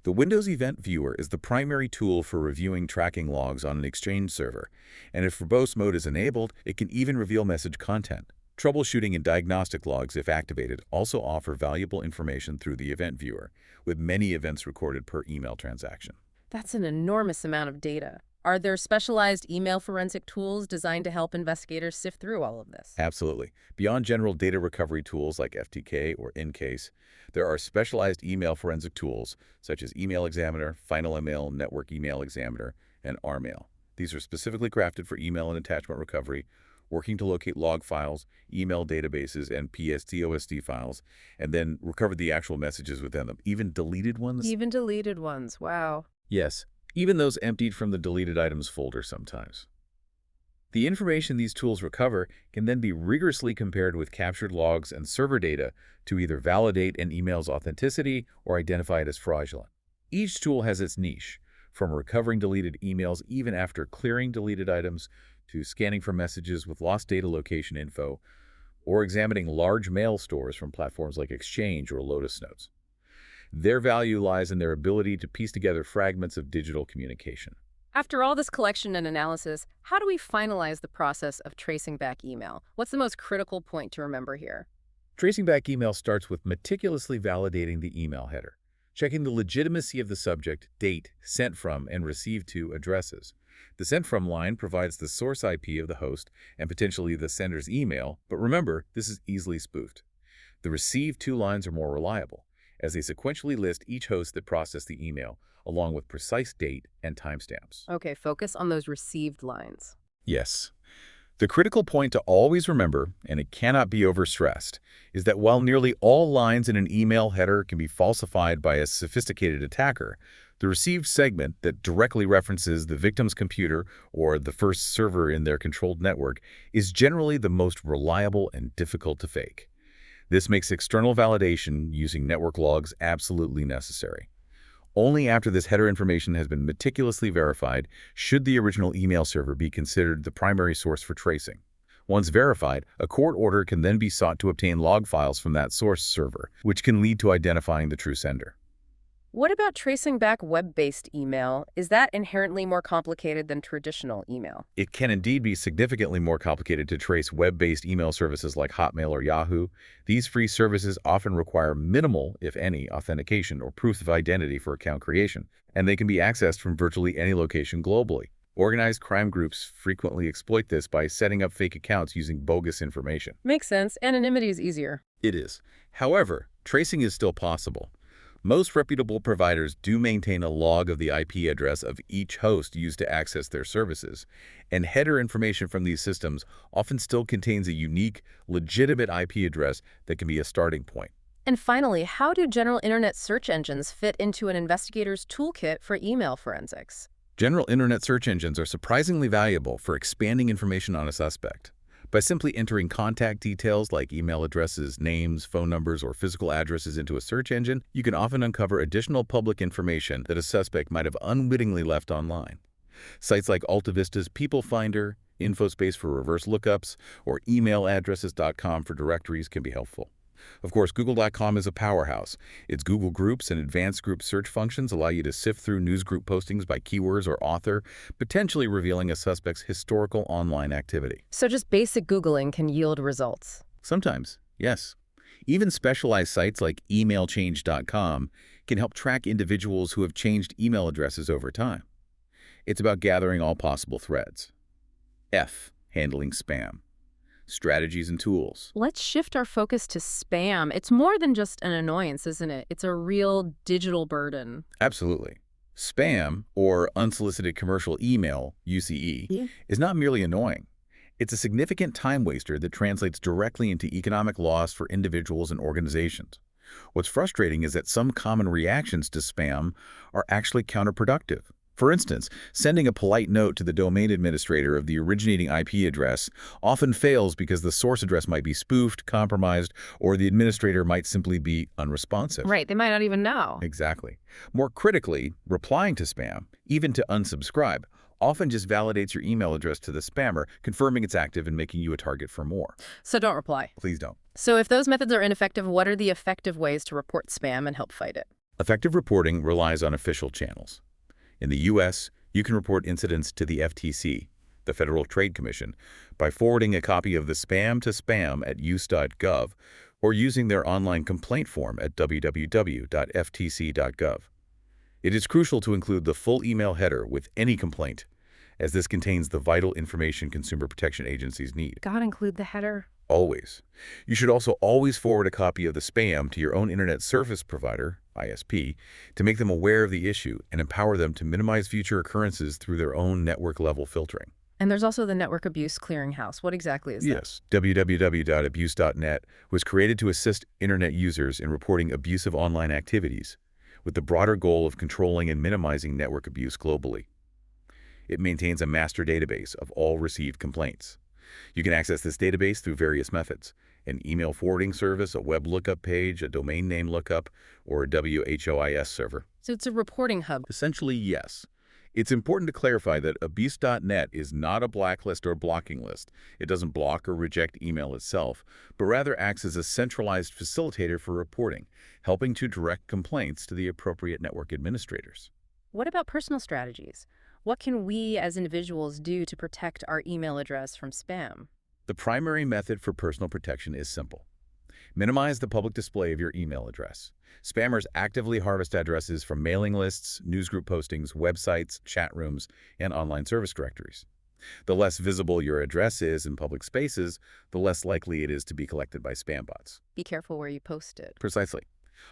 Speaker 1: The Windows Event Viewer is the primary tool for reviewing tracking logs on an Exchange server, and if verbose mode is enabled, it can even reveal message content. Troubleshooting and diagnostic logs, if activated, also offer valuable information through the Event Viewer, with many events recorded per email transaction.
Speaker 2: That's an enormous amount of data. Are there specialized email forensic tools designed to help investigators sift through all of this?
Speaker 1: Absolutely. Beyond general data recovery tools like FTK or InCase, there are specialized email forensic tools such as Email Examiner, FinalML, Network Email Examiner, and RMail. These are specifically crafted for email and attachment recovery, working to locate log files, email databases, and PSTOSD files, and then recover the actual messages within them, even deleted ones.
Speaker 2: Even deleted ones, wow.
Speaker 1: Yes, even those emptied from the deleted items folder sometimes. The information these tools recover can then be rigorously compared with captured logs and server data to either validate an email's authenticity or identify it as fraudulent. Each tool has its niche, from recovering deleted emails even after clearing deleted items to scanning for messages with lost data location info, or examining large mail stores from platforms like Exchange or Lotus Notes. Their value lies in their ability to piece together fragments of digital communication.
Speaker 2: After all this collection and analysis, how do we finalize the process of tracing back email? What's the most critical point to remember here?
Speaker 1: Tracing back email starts with meticulously validating the email header, checking the legitimacy of the subject, date, sent from, and received to addresses. The sent from line provides the source IP of the host and potentially the sender's email, but remember, this is easily spoofed. The received to lines are more reliable, as they sequentially list each host that processed the email, along with precise date and timestamps.
Speaker 2: Okay, focus on those received lines.
Speaker 1: Yes. The critical point to always remember, and it cannot be overstressed, is that while nearly all lines in an email header can be falsified by a sophisticated attacker, the received segment that directly references the victim's computer or the first server in their controlled network is generally the most reliable and difficult to fake. This makes external validation using network logs absolutely necessary. Only after this header information has been meticulously verified should the original email server be considered the primary source for tracing. Once verified, a court order can then be sought to obtain log files from that source server, which can lead to identifying the true sender.
Speaker 2: What about tracing back web-based email? Is that inherently more complicated than traditional email?
Speaker 1: It can indeed be significantly more complicated to trace web-based email services like Hotmail or Yahoo. These free services often require minimal, if any, authentication or proof of identity for account creation, and they can be accessed from virtually any location globally. Organized crime groups frequently exploit this by setting up fake accounts using bogus information.
Speaker 2: Makes sense. Anonymity is easier.
Speaker 1: It is. However, tracing is still possible. Most reputable providers do maintain a log of the IP address of each host used to access their services, and header information from these systems often still contains a unique, legitimate IP address that can be a starting point.
Speaker 2: And finally, how do general internet search engines fit into an investigator's toolkit for email forensics?
Speaker 1: General internet search engines are surprisingly valuable for expanding information on a suspect. By simply entering contact details like email addresses, names, phone numbers, or physical addresses into a search engine, you can often uncover additional public information that a suspect might have unwittingly left online. Sites like AltaVista's People Finder, InfoSpace for reverse lookups, or emailaddresses.com for directories can be helpful. Of course, Google.com is a powerhouse. Its Google Groups and advanced group search functions allow you to sift through newsgroup postings by keywords or author, potentially revealing a suspect's historical online activity.
Speaker 2: So just basic Googling can yield results.
Speaker 1: Sometimes, yes. Even specialized sites like emailchange.com can help track individuals who have changed email addresses over time. It's about gathering all possible threads. F. Handling spam. Strategies and tools.
Speaker 2: Let's shift our focus to spam. It's more than just an annoyance, isn't it? It's a real digital burden.
Speaker 1: Absolutely. Spam, or unsolicited commercial email, UCE, is not merely annoying. It's a significant time waster that translates directly into economic loss for individuals and organizations. What's frustrating is that some common reactions to spam are actually counterproductive. For instance, sending a polite note to the domain administrator of the originating IP address often fails because the source address might be spoofed, compromised, or the administrator might simply be unresponsive.
Speaker 2: Right, they might not even know.
Speaker 1: Exactly. More critically, replying to spam, even to unsubscribe, often just validates your email address to the spammer, confirming it's active and making you a target for more.
Speaker 2: So don't reply.
Speaker 1: Please don't.
Speaker 2: So if those methods are ineffective, what are the effective ways to report spam and help fight it?
Speaker 1: Effective reporting relies on official channels. In the U.S., you can report incidents to the FTC, the Federal Trade Commission, by forwarding a copy of the spam to spam@use.gov or using their online complaint form at www.ftc.gov. It is crucial to include the full email header with any complaint, as this contains the vital information consumer protection agencies need.
Speaker 2: Gotta include the header.
Speaker 1: Always. You should also always forward a copy of the spam to your own internet service provider, ISP, to make them aware of the issue and empower them to minimize future occurrences through their own network-level filtering.
Speaker 2: And there's also the Network Abuse Clearinghouse. What exactly is that?
Speaker 1: Yes, www.abuse.net was created to assist internet users in reporting abusive online activities, with the broader goal of controlling and minimizing network abuse globally. It maintains a master database of all received complaints. You can access this database through various methods: an email forwarding service, a web lookup page, a domain name lookup, or a WHOIS server.
Speaker 2: So it's a reporting hub.
Speaker 1: Essentially, yes. It's important to clarify that abuse.net is not a blacklist or blocking list. It doesn't block or reject email itself, but rather acts as a centralized facilitator for reporting, helping to direct complaints to the appropriate network administrators.
Speaker 2: What about personal strategies? What can we as individuals do to protect our email address from spam?
Speaker 1: The primary method for personal protection is simple. Minimize the public display of your email address. Spammers actively harvest addresses from mailing lists, newsgroup postings, websites, chat rooms, and online service directories. The less visible your address is in public spaces, the less likely it is to be collected by spam bots.
Speaker 2: Be careful where you post it.
Speaker 1: Precisely.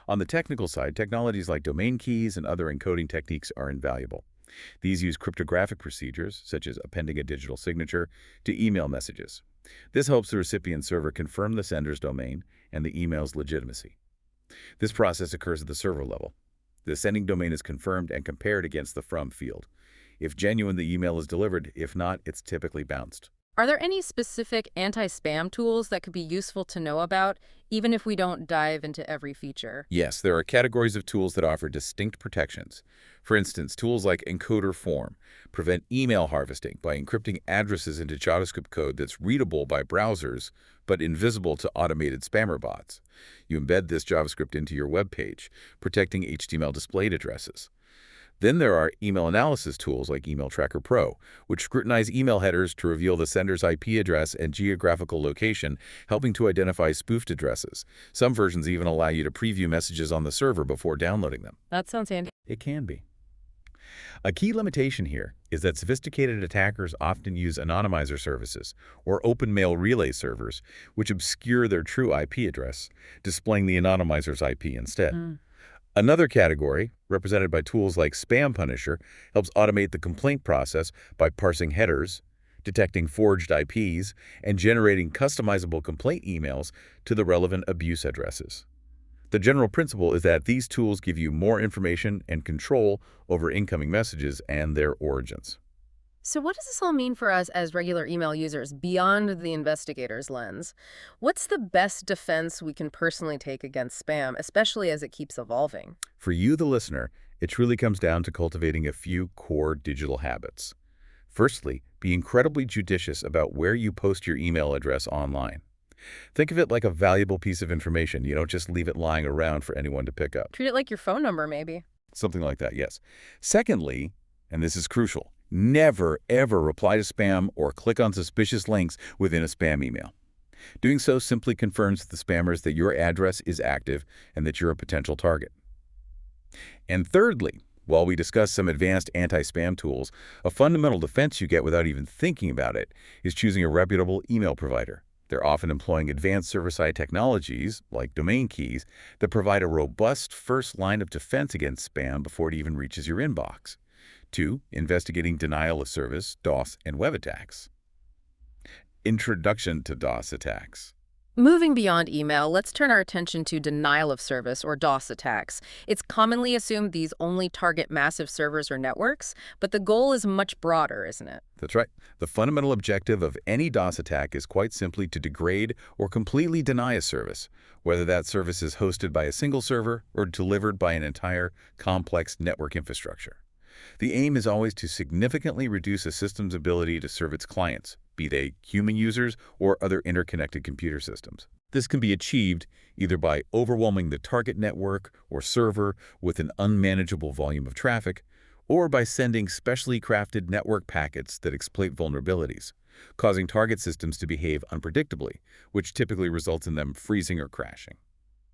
Speaker 1: On the technical side, technologies like domain keys and other encoding techniques are invaluable. These use cryptographic procedures, such as appending a digital signature, to email messages. This helps the recipient server confirm the sender's domain and the email's legitimacy. This process occurs at the server level. The sending domain is confirmed and compared against the from field. If genuine, the email is delivered. If not, it's typically bounced.
Speaker 2: Are there any specific anti-spam tools that could be useful to know about, even if we don't dive into every feature?
Speaker 1: Yes, there are categories of tools that offer distinct protections. For instance, tools like Encoder Form prevent email harvesting by encrypting addresses into JavaScript code that's readable by browsers but invisible to automated spammer bots. You embed this JavaScript into your web page, protecting HTML displayed addresses. Then there are email analysis tools like Email Tracker Pro, which scrutinize email headers to reveal the sender's IP address and geographical location, helping to identify spoofed addresses. Some versions even allow you to preview messages on the server before downloading them.
Speaker 2: That sounds handy.
Speaker 1: It can be. A key limitation here is that sophisticated attackers often use anonymizer services or open mail relay servers, which obscure their true IP address, displaying the anonymizer's IP instead. Another category, represented by tools like Spam Punisher, helps automate the complaint process by parsing headers, detecting forged IPs, and generating customizable complaint emails to the relevant abuse addresses. The general principle is that these tools give you more information and control over incoming messages and their origins.
Speaker 2: So what does this all mean for us as regular email users beyond the investigator's lens? What's the best defense we can personally take against spam, especially as it keeps evolving?
Speaker 1: For you, the listener, it truly comes down to cultivating a few core digital habits. Firstly, be incredibly judicious about where you post your email address online. Think of it like a valuable piece of information. You don't just leave it lying around for anyone to pick up.
Speaker 2: Treat it like your phone number, maybe.
Speaker 1: Something like that, yes. Secondly, and this is crucial, never, ever reply to spam or click on suspicious links within a spam email. Doing so simply confirms to the spammers that your address is active and that you're a potential target. And thirdly, while we discuss some advanced anti-spam tools, a fundamental defense you get without even thinking about it is choosing a reputable email provider. They're often employing advanced server-side technologies, like domain keys, that provide a robust first line of defense against spam before it even reaches your inbox. 2. Investigating denial of service, DOS, and web attacks. Introduction to DOS attacks.
Speaker 2: Moving beyond email, let's turn our attention to denial of service or DOS attacks. It's commonly assumed these only target massive servers or networks, but the goal is much broader, isn't it?
Speaker 1: That's right. The fundamental objective of any DOS attack is quite simply to degrade or completely deny a service, whether that service is hosted by a single server or delivered by an entire complex network infrastructure. The aim is always to significantly reduce a system's ability to serve its clients, be they human users or other interconnected computer systems. This can be achieved either by overwhelming the target network or server with an unmanageable volume of traffic, or by sending specially crafted network packets that exploit vulnerabilities, causing target systems to behave unpredictably, which typically results in them freezing or crashing.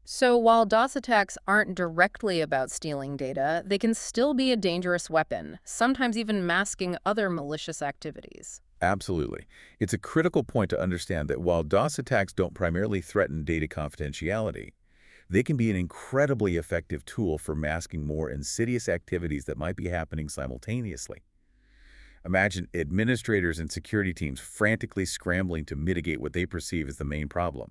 Speaker 2: So while DOS attacks aren't directly about stealing data, they can still be a dangerous weapon, sometimes even masking other malicious activities.
Speaker 1: Absolutely. It's a critical point to understand that while DOS attacks don't primarily threaten data confidentiality, they can be an incredibly effective tool for masking more insidious activities that might be happening simultaneously. Imagine administrators and security teams frantically scrambling to mitigate what they perceive as the main problem.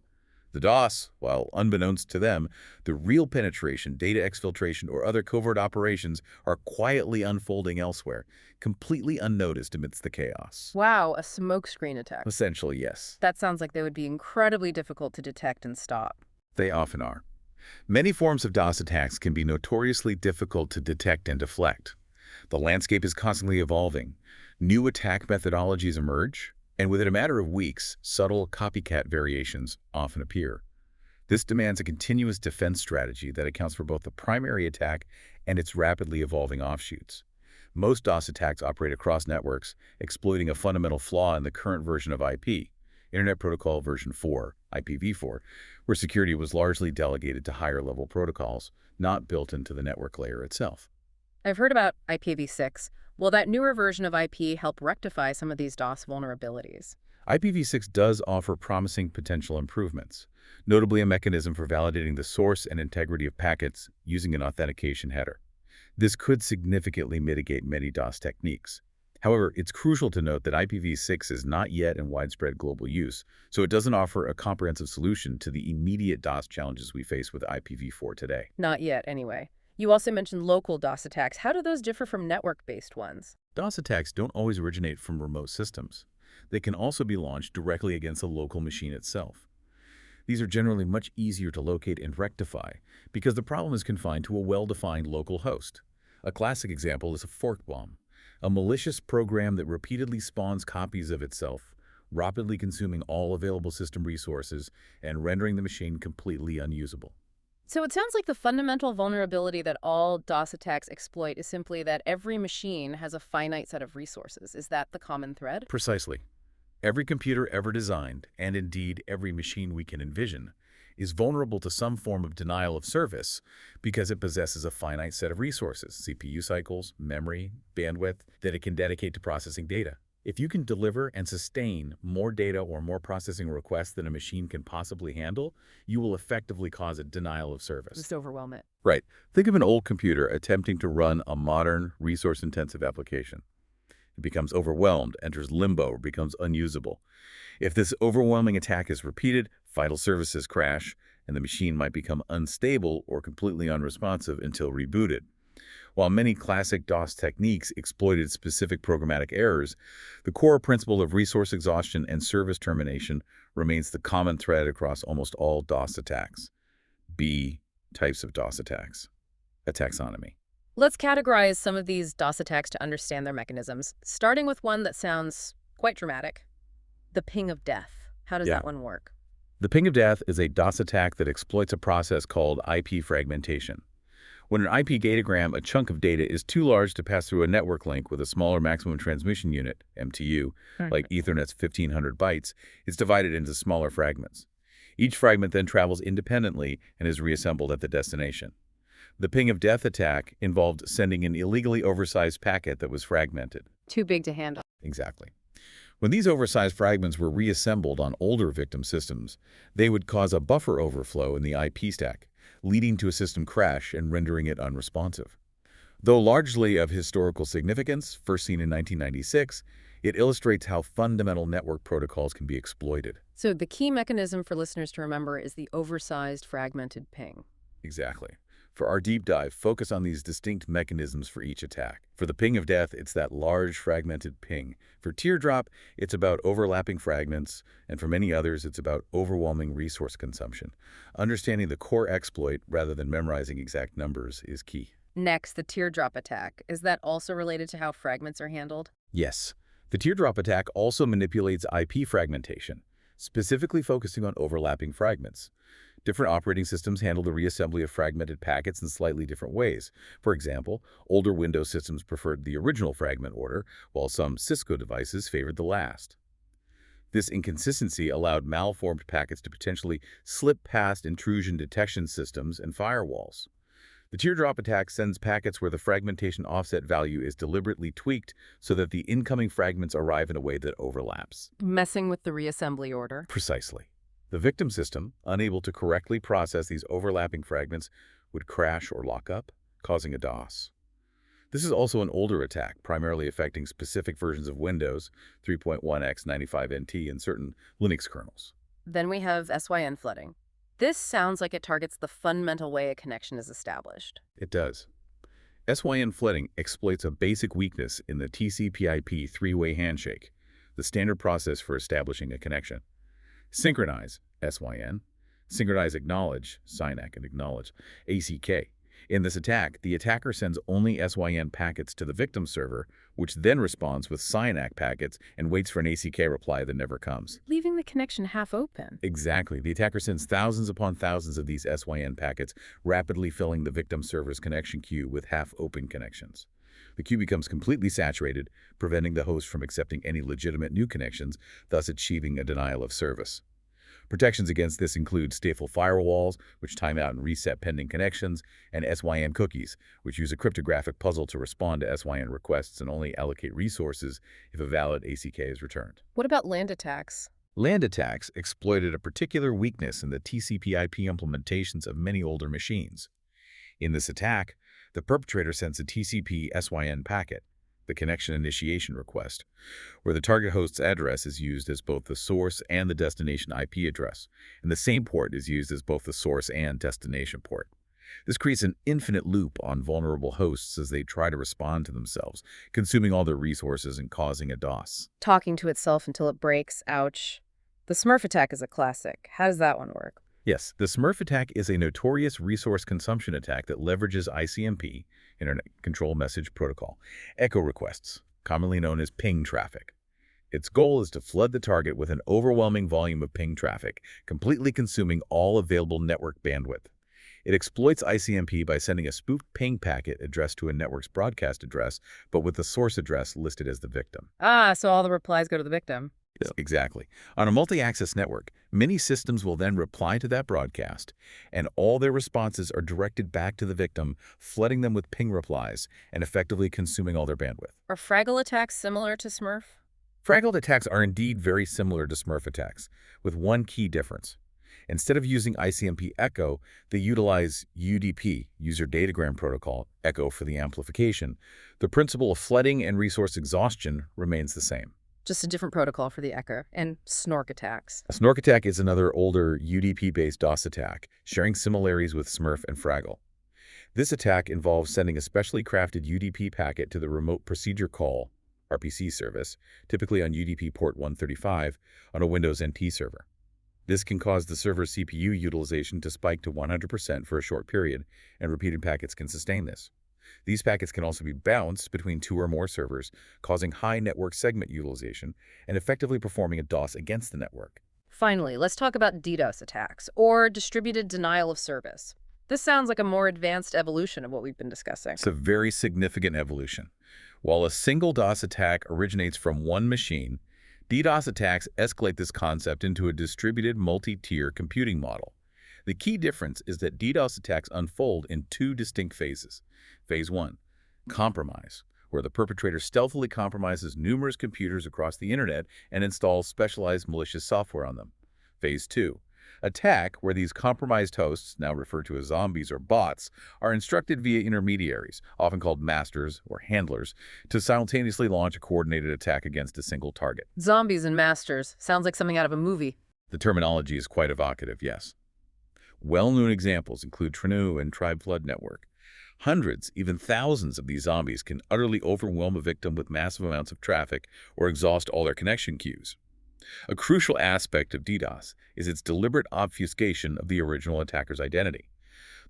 Speaker 1: The DOS, while unbeknownst to them, the real penetration, data exfiltration, or other covert operations are quietly unfolding elsewhere, completely unnoticed amidst the chaos.
Speaker 2: Wow, a smokescreen attack.
Speaker 1: Essentially, yes.
Speaker 2: That sounds like they would be incredibly difficult to detect and stop.
Speaker 1: They often are. Many forms of DOS attacks can be notoriously difficult to detect and deflect. The landscape is constantly evolving. New attack methodologies emerge, and within a matter of weeks, subtle copycat variations often appear. This demands a continuous defense strategy that accounts for both the primary attack and its rapidly evolving offshoots. Most DOS attacks operate across networks, exploiting a fundamental flaw in the current version of IP, Internet Protocol version 4, IPv4, where security was largely delegated to higher-level protocols, not built into the network layer itself.
Speaker 2: I've heard about IPv6. Will that newer version of IP help rectify some of these DOS vulnerabilities?
Speaker 1: IPv6 does offer promising potential improvements, notably a mechanism for validating the source and integrity of packets using an authentication header. This could significantly mitigate many DOS techniques. However, it's crucial to note that IPv6 is not yet in widespread global use, so it doesn't offer a comprehensive solution to the immediate DOS challenges we face with IPv4 today.
Speaker 2: Not yet, anyway. You also mentioned local DOS attacks. How do those differ from network-based ones?
Speaker 1: DOS attacks don't always originate from remote systems. They can also be launched directly against a local machine itself. These are generally much easier to locate and rectify because the problem is confined to a well-defined local host. A classic example is a fork bomb, a malicious program that repeatedly spawns copies of itself, rapidly consuming all available system resources and rendering the machine completely unusable.
Speaker 2: So it sounds like the fundamental vulnerability that all DOS attacks exploit is simply that every machine has a finite set of resources. Is that the common thread?
Speaker 1: Precisely. Every computer ever designed, and indeed every machine we can envision, is vulnerable to some form of denial of service because it possesses a finite set of resources, CPU cycles, memory, bandwidth, that it can dedicate to processing data. If you can deliver and sustain more data or more processing requests than a machine can possibly handle, you will effectively cause a denial of service.
Speaker 2: Just overwhelm it.
Speaker 1: Right. Think of an old computer attempting to run a modern, resource-intensive application. It becomes overwhelmed, enters limbo, or becomes unusable. If this overwhelming attack is repeated, vital services crash, and the machine might become unstable or completely unresponsive until rebooted. While many classic DOS techniques exploited specific programmatic errors, the core principle of resource exhaustion and service termination remains the common thread across almost all DOS attacks. B. Types of DOS attacks. A taxonomy.
Speaker 2: Let's categorize some of these DOS attacks to understand their mechanisms, starting with one that sounds quite dramatic. The ping of death. How does that one work?
Speaker 1: The ping of death is a DOS attack that exploits a process called IP fragmentation. When an IP datagram, a chunk of data, is too large to pass through a network link with a smaller maximum transmission unit, MTU, like Ethernet's 1500 bytes, it's divided into smaller fragments. Each fragment then travels independently and is reassembled at the destination. The ping of death attack involved sending an illegally oversized packet that was fragmented.
Speaker 2: Too big to handle.
Speaker 1: Exactly. When these oversized fragments were reassembled on older victim systems, they would cause a buffer overflow in the IP stack, leading to a system crash and rendering it unresponsive. Though largely of historical significance, first seen in 1996, It illustrates how fundamental network protocols can be exploited.
Speaker 2: So the key mechanism for listeners to remember is the oversized fragmented ping.
Speaker 1: Exactly. For our deep dive, focus on these distinct mechanisms for each attack. For the ping of death, it's that large fragmented ping. For teardrop, it's about overlapping fragments, and for many others, it's about overwhelming resource consumption. Understanding the core exploit rather than memorizing exact numbers is key.
Speaker 2: Next, the teardrop attack. Is that also related to how fragments are handled?
Speaker 1: Yes, the teardrop attack also manipulates IP fragmentation, specifically focusing on overlapping fragments. Different operating systems handle the reassembly of fragmented packets in slightly different ways. For example, older Windows systems preferred the original fragment order, while some Cisco devices favored the last. This inconsistency allowed malformed packets to potentially slip past intrusion detection systems and firewalls. The teardrop attack sends packets where the fragmentation offset value is deliberately tweaked so that the incoming fragments arrive in a way that overlaps.
Speaker 2: Messing with the reassembly order.
Speaker 1: Precisely. The victim system, unable to correctly process these overlapping fragments, would crash or lock up, causing a DOS. This is also an older attack, primarily affecting specific versions of Windows, 3.1x95NT, and certain Linux kernels.
Speaker 2: Then we have SYN flooding. This sounds like it targets the fundamental way a connection is established.
Speaker 1: It does. SYN flooding exploits a basic weakness in the TCP/IP three-way handshake, the standard process for establishing a connection. Synchronize, SYN. Synchronize acknowledge, SYNAC and acknowledge, ACK. In this attack, the attacker sends only SYN packets to the victim server, which then responds with SYNAC packets and waits for an ACK reply that never comes.
Speaker 2: Leaving the connection half open.
Speaker 1: Exactly. The attacker sends thousands upon thousands of these SYN packets, rapidly filling the victim server's connection queue with half-open connections. The queue becomes completely saturated, preventing the host from accepting any legitimate new connections, thus achieving a denial of service. Protections against this include stateful firewalls, which time out and reset pending connections, and SYN cookies, which use a cryptographic puzzle to respond to SYN requests and only allocate resources if a valid ACK is returned.
Speaker 2: What about land attacks?
Speaker 1: Land attacks exploited a particular weakness in the TCP/IP implementations of many older machines. In this attack, the perpetrator sends a TCP/SYN packet, the connection initiation request, where the target host's address is used as both the source and the destination IP address, and the same port is used as both the source and destination port. This creates an infinite loop on vulnerable hosts as they try to respond to themselves, consuming all their resources and causing a DOS.
Speaker 2: Talking to itself until it breaks. Ouch. The Smurf attack is a classic. How does that one work?
Speaker 1: Yes, the Smurf attack is a notorious resource consumption attack that leverages ICMP, Internet Control Message Protocol, echo requests, commonly known as ping traffic. Its goal is to flood the target with an overwhelming volume of ping traffic, completely consuming all available network bandwidth. It exploits ICMP by sending a spoofed ping packet addressed to a network's broadcast address, but with the source address listed as the victim.
Speaker 2: So all the replies go to the victim.
Speaker 1: Yes, exactly. On a multi-access network, many systems will then reply to that broadcast, and all their responses are directed back to the victim, flooding them with ping replies and effectively consuming all their bandwidth.
Speaker 2: Are Fraggle attacks similar to Smurf?
Speaker 1: Fraggle attacks are indeed very similar to Smurf attacks, with one key difference. Instead of using ICMP echo, they utilize UDP, User Datagram Protocol, echo for the amplification. The principle of flooding and resource exhaustion remains the same.
Speaker 2: Just a different protocol for the echo. And Snork attacks.
Speaker 1: A Snork attack is another older UDP-based DOS attack, sharing similarities with Smurf and Fraggle. This attack involves sending a specially crafted UDP packet to the Remote Procedure Call, RPC service, typically on UDP port 135, on a Windows NT server. This can cause the server's CPU utilization to spike to 100% for a short period, and repeated packets can sustain this. These packets can also be bounced between two or more servers, causing high network segment utilization and effectively performing a DOS against the network.
Speaker 2: Finally, let's talk about DDoS attacks, or distributed denial of service. This sounds like a more advanced evolution of what we've been discussing.
Speaker 1: It's a very significant evolution. While a single DOS attack originates from one machine, DDoS attacks escalate this concept into a distributed multi-tier computing model. The key difference is that DDoS attacks unfold in two distinct phases. Phase 1, compromise, where the perpetrator stealthily compromises numerous computers across the internet and installs specialized malicious software on them. Phase 2, Attack, where these compromised hosts, now referred to as zombies or bots, are instructed via intermediaries, often called masters or handlers, to simultaneously launch a coordinated attack against a single target.
Speaker 2: Zombies and masters. Sounds like something out of a movie.
Speaker 1: The terminology is quite evocative, yes. Well-known examples include Trinu and Tribe Flood Network. Hundreds, even thousands of these zombies can utterly overwhelm a victim with massive amounts of traffic or exhaust all their connection queues. A crucial aspect of DDoS is its deliberate obfuscation of the original attacker's identity.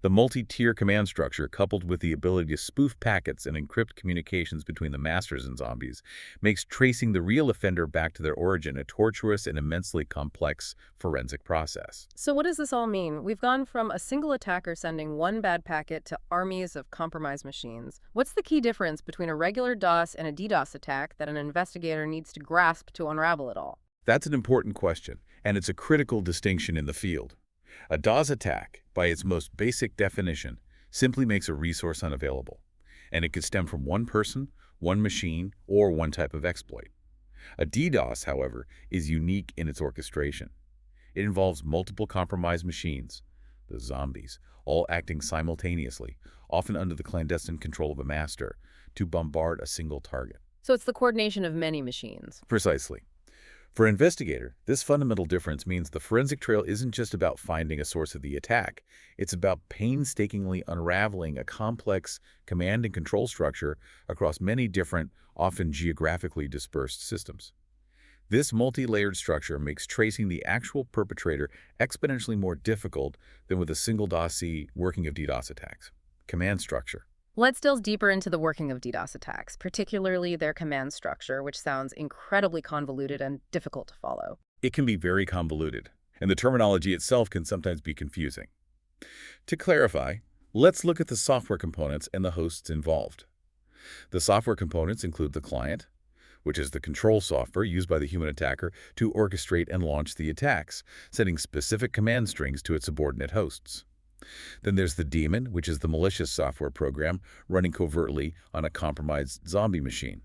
Speaker 1: The multi-tier command structure, coupled with the ability to spoof packets and encrypt communications between the masters and zombies, makes tracing the real offender back to their origin a tortuous and immensely complex forensic process.
Speaker 2: So what does this all mean? We've gone from a single attacker sending one bad packet to armies of compromised machines. What's the key difference between a regular DOS and a DDoS attack that an investigator needs to grasp to unravel it all?
Speaker 1: That's an important question, and it's a critical distinction in the field. A DOS attack, by its most basic definition, simply makes a resource unavailable, and it could stem from one person, one machine, or one type of exploit. A DDoS, however, is unique in its orchestration. It involves multiple compromised machines, the zombies, all acting simultaneously, often under the clandestine control of a master, to bombard a single target.
Speaker 2: So it's the coordination of many machines.
Speaker 1: Precisely. For an investigator, this fundamental difference means the forensic trail isn't just about finding a source of the attack. It's about painstakingly unraveling a complex command and control structure across many different, often geographically dispersed systems. This multi-layered structure makes tracing the actual perpetrator exponentially more difficult than with a single DOS-C working of DDoS attacks. Command structure.
Speaker 2: Let's delve deeper into the working of DDoS attacks, particularly their command structure, which sounds incredibly convoluted and difficult to follow.
Speaker 1: It can be very convoluted, and the terminology itself can sometimes be confusing. To clarify, let's look at the software components and the hosts involved. The software components include the client, which is the control software used by the human attacker to orchestrate and launch the attacks, setting specific command strings to its subordinate hosts. Then there's the daemon, which is the malicious software program running covertly on a compromised zombie machine.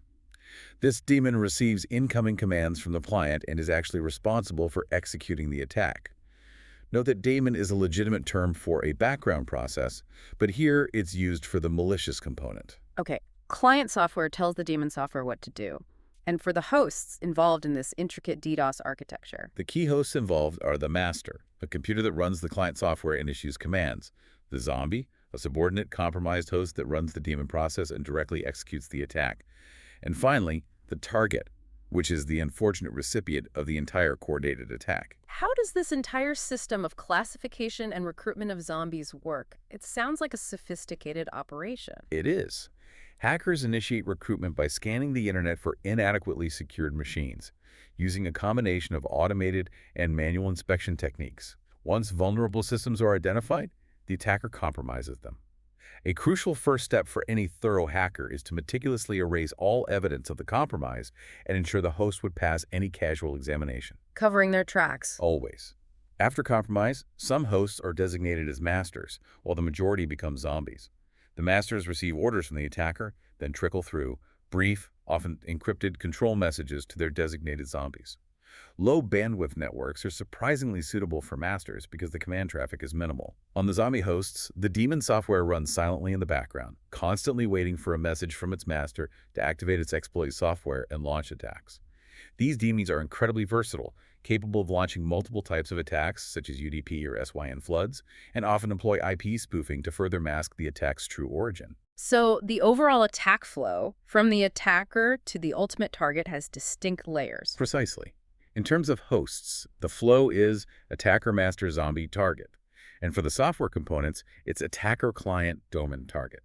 Speaker 1: This daemon receives incoming commands from the client and is actually responsible for executing the attack. Note that daemon is a legitimate term for a background process, but here it's used for the malicious component.
Speaker 2: Okay, client software tells the daemon software what to do. And for the hosts involved in this intricate DDoS architecture.
Speaker 1: The key hosts involved are the master, a computer that runs the client software and issues commands, the zombie, a subordinate compromised host that runs the daemon process and directly executes the attack, and finally, the target, which is the unfortunate recipient of the entire coordinated attack.
Speaker 2: How does this entire system of classification and recruitment of zombies work? It sounds like a sophisticated operation.
Speaker 1: It is. Hackers initiate recruitment by scanning the internet for inadequately secured machines, using a combination of automated and manual inspection techniques. Once vulnerable systems are identified, the attacker compromises them. A crucial first step for any thorough hacker is to meticulously erase all evidence of the compromise and ensure the host would pass any casual examination.
Speaker 2: Covering their tracks.
Speaker 1: Always. After compromise, some hosts are designated as masters, while the majority become zombies. The masters receive orders from the attacker, then trickle through brief, often encrypted control messages to their designated zombies. Low-bandwidth networks are surprisingly suitable for masters because the command traffic is minimal. On the zombie hosts, the daemon software runs silently in the background, constantly waiting for a message from its master to activate its exploit software and launch attacks. These daemons are incredibly versatile, capable of launching multiple types of attacks, such as UDP or SYN floods, and often employ IP spoofing to further mask the attack's true origin.
Speaker 2: So the overall attack flow, from the attacker to the ultimate target, has distinct layers.
Speaker 1: Precisely. In terms of hosts, the flow is attacker, master, zombie, target. And for the software components, it's attacker, client, daemon, target.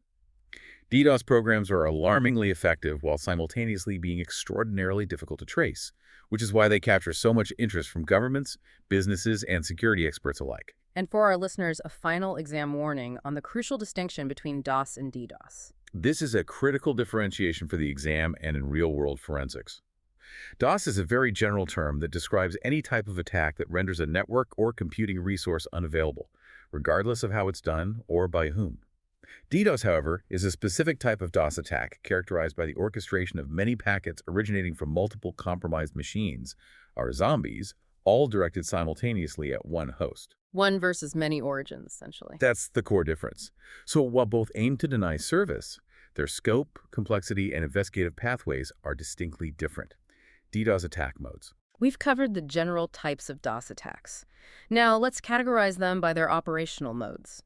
Speaker 1: DDoS programs are alarmingly effective while simultaneously being extraordinarily difficult to trace, which is why they capture so much interest from governments, businesses, and security experts alike.
Speaker 2: And for our listeners, a final exam warning on the crucial distinction between DOS and DDoS.
Speaker 1: This is a critical differentiation for the exam and in real-world forensics. DOS is a very general term that describes any type of attack that renders a network or computing resource unavailable, regardless of how it's done or by whom. DDoS, however, is a specific type of DOS attack characterized by the orchestration of many packets originating from multiple compromised machines, our zombies, all directed simultaneously at one host.
Speaker 2: One versus many origins, essentially.
Speaker 1: That's the core difference. So while both aim to deny service, their scope, complexity, and investigative pathways are distinctly different. DDoS attack modes.
Speaker 2: We've covered the general types of DOS attacks. Now, let's categorize them by their operational modes.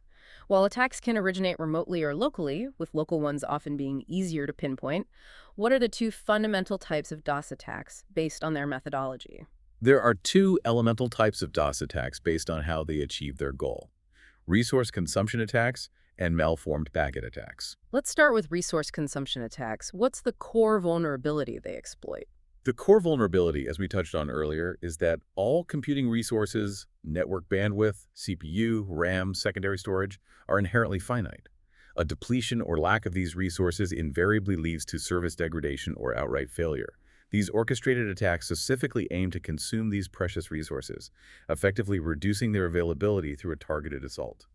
Speaker 2: While attacks can originate remotely or locally, with local ones often being easier to pinpoint, what are the two fundamental types of DOS attacks based on their methodology?
Speaker 1: There are two elemental types of DOS attacks based on how they achieve their goal: resource consumption attacks and malformed packet attacks.
Speaker 2: Let's start with resource consumption attacks. What's the core vulnerability they exploit?
Speaker 1: The core vulnerability, as we touched on earlier, is that all computing resources, network bandwidth, CPU, RAM, secondary storage, are inherently finite. A depletion or lack of these resources invariably leads to service degradation or outright failure. These orchestrated attacks specifically aim to consume these precious resources, effectively reducing their availability through a targeted assault.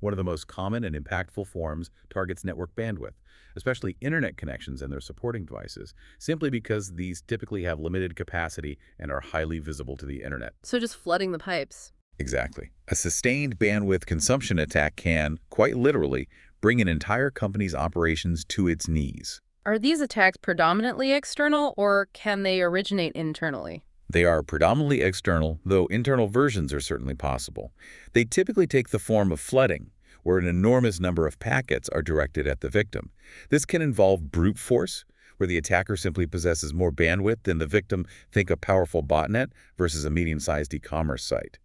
Speaker 1: One of the most common and impactful forms targets network bandwidth, especially internet connections and their supporting devices, simply because these typically have limited capacity and are highly visible to the internet.
Speaker 2: So just flooding the pipes.
Speaker 1: Exactly. A sustained bandwidth consumption attack can, quite literally, bring an entire company's operations to its knees.
Speaker 2: Are these attacks predominantly external, or can they originate internally?
Speaker 1: They are predominantly external, though internal versions are certainly possible. They typically take the form of flooding, where an enormous number of packets are directed at the victim. This can involve brute force, where the attacker simply possesses more bandwidth than the victim. Think a powerful botnet versus a medium-sized e-commerce site.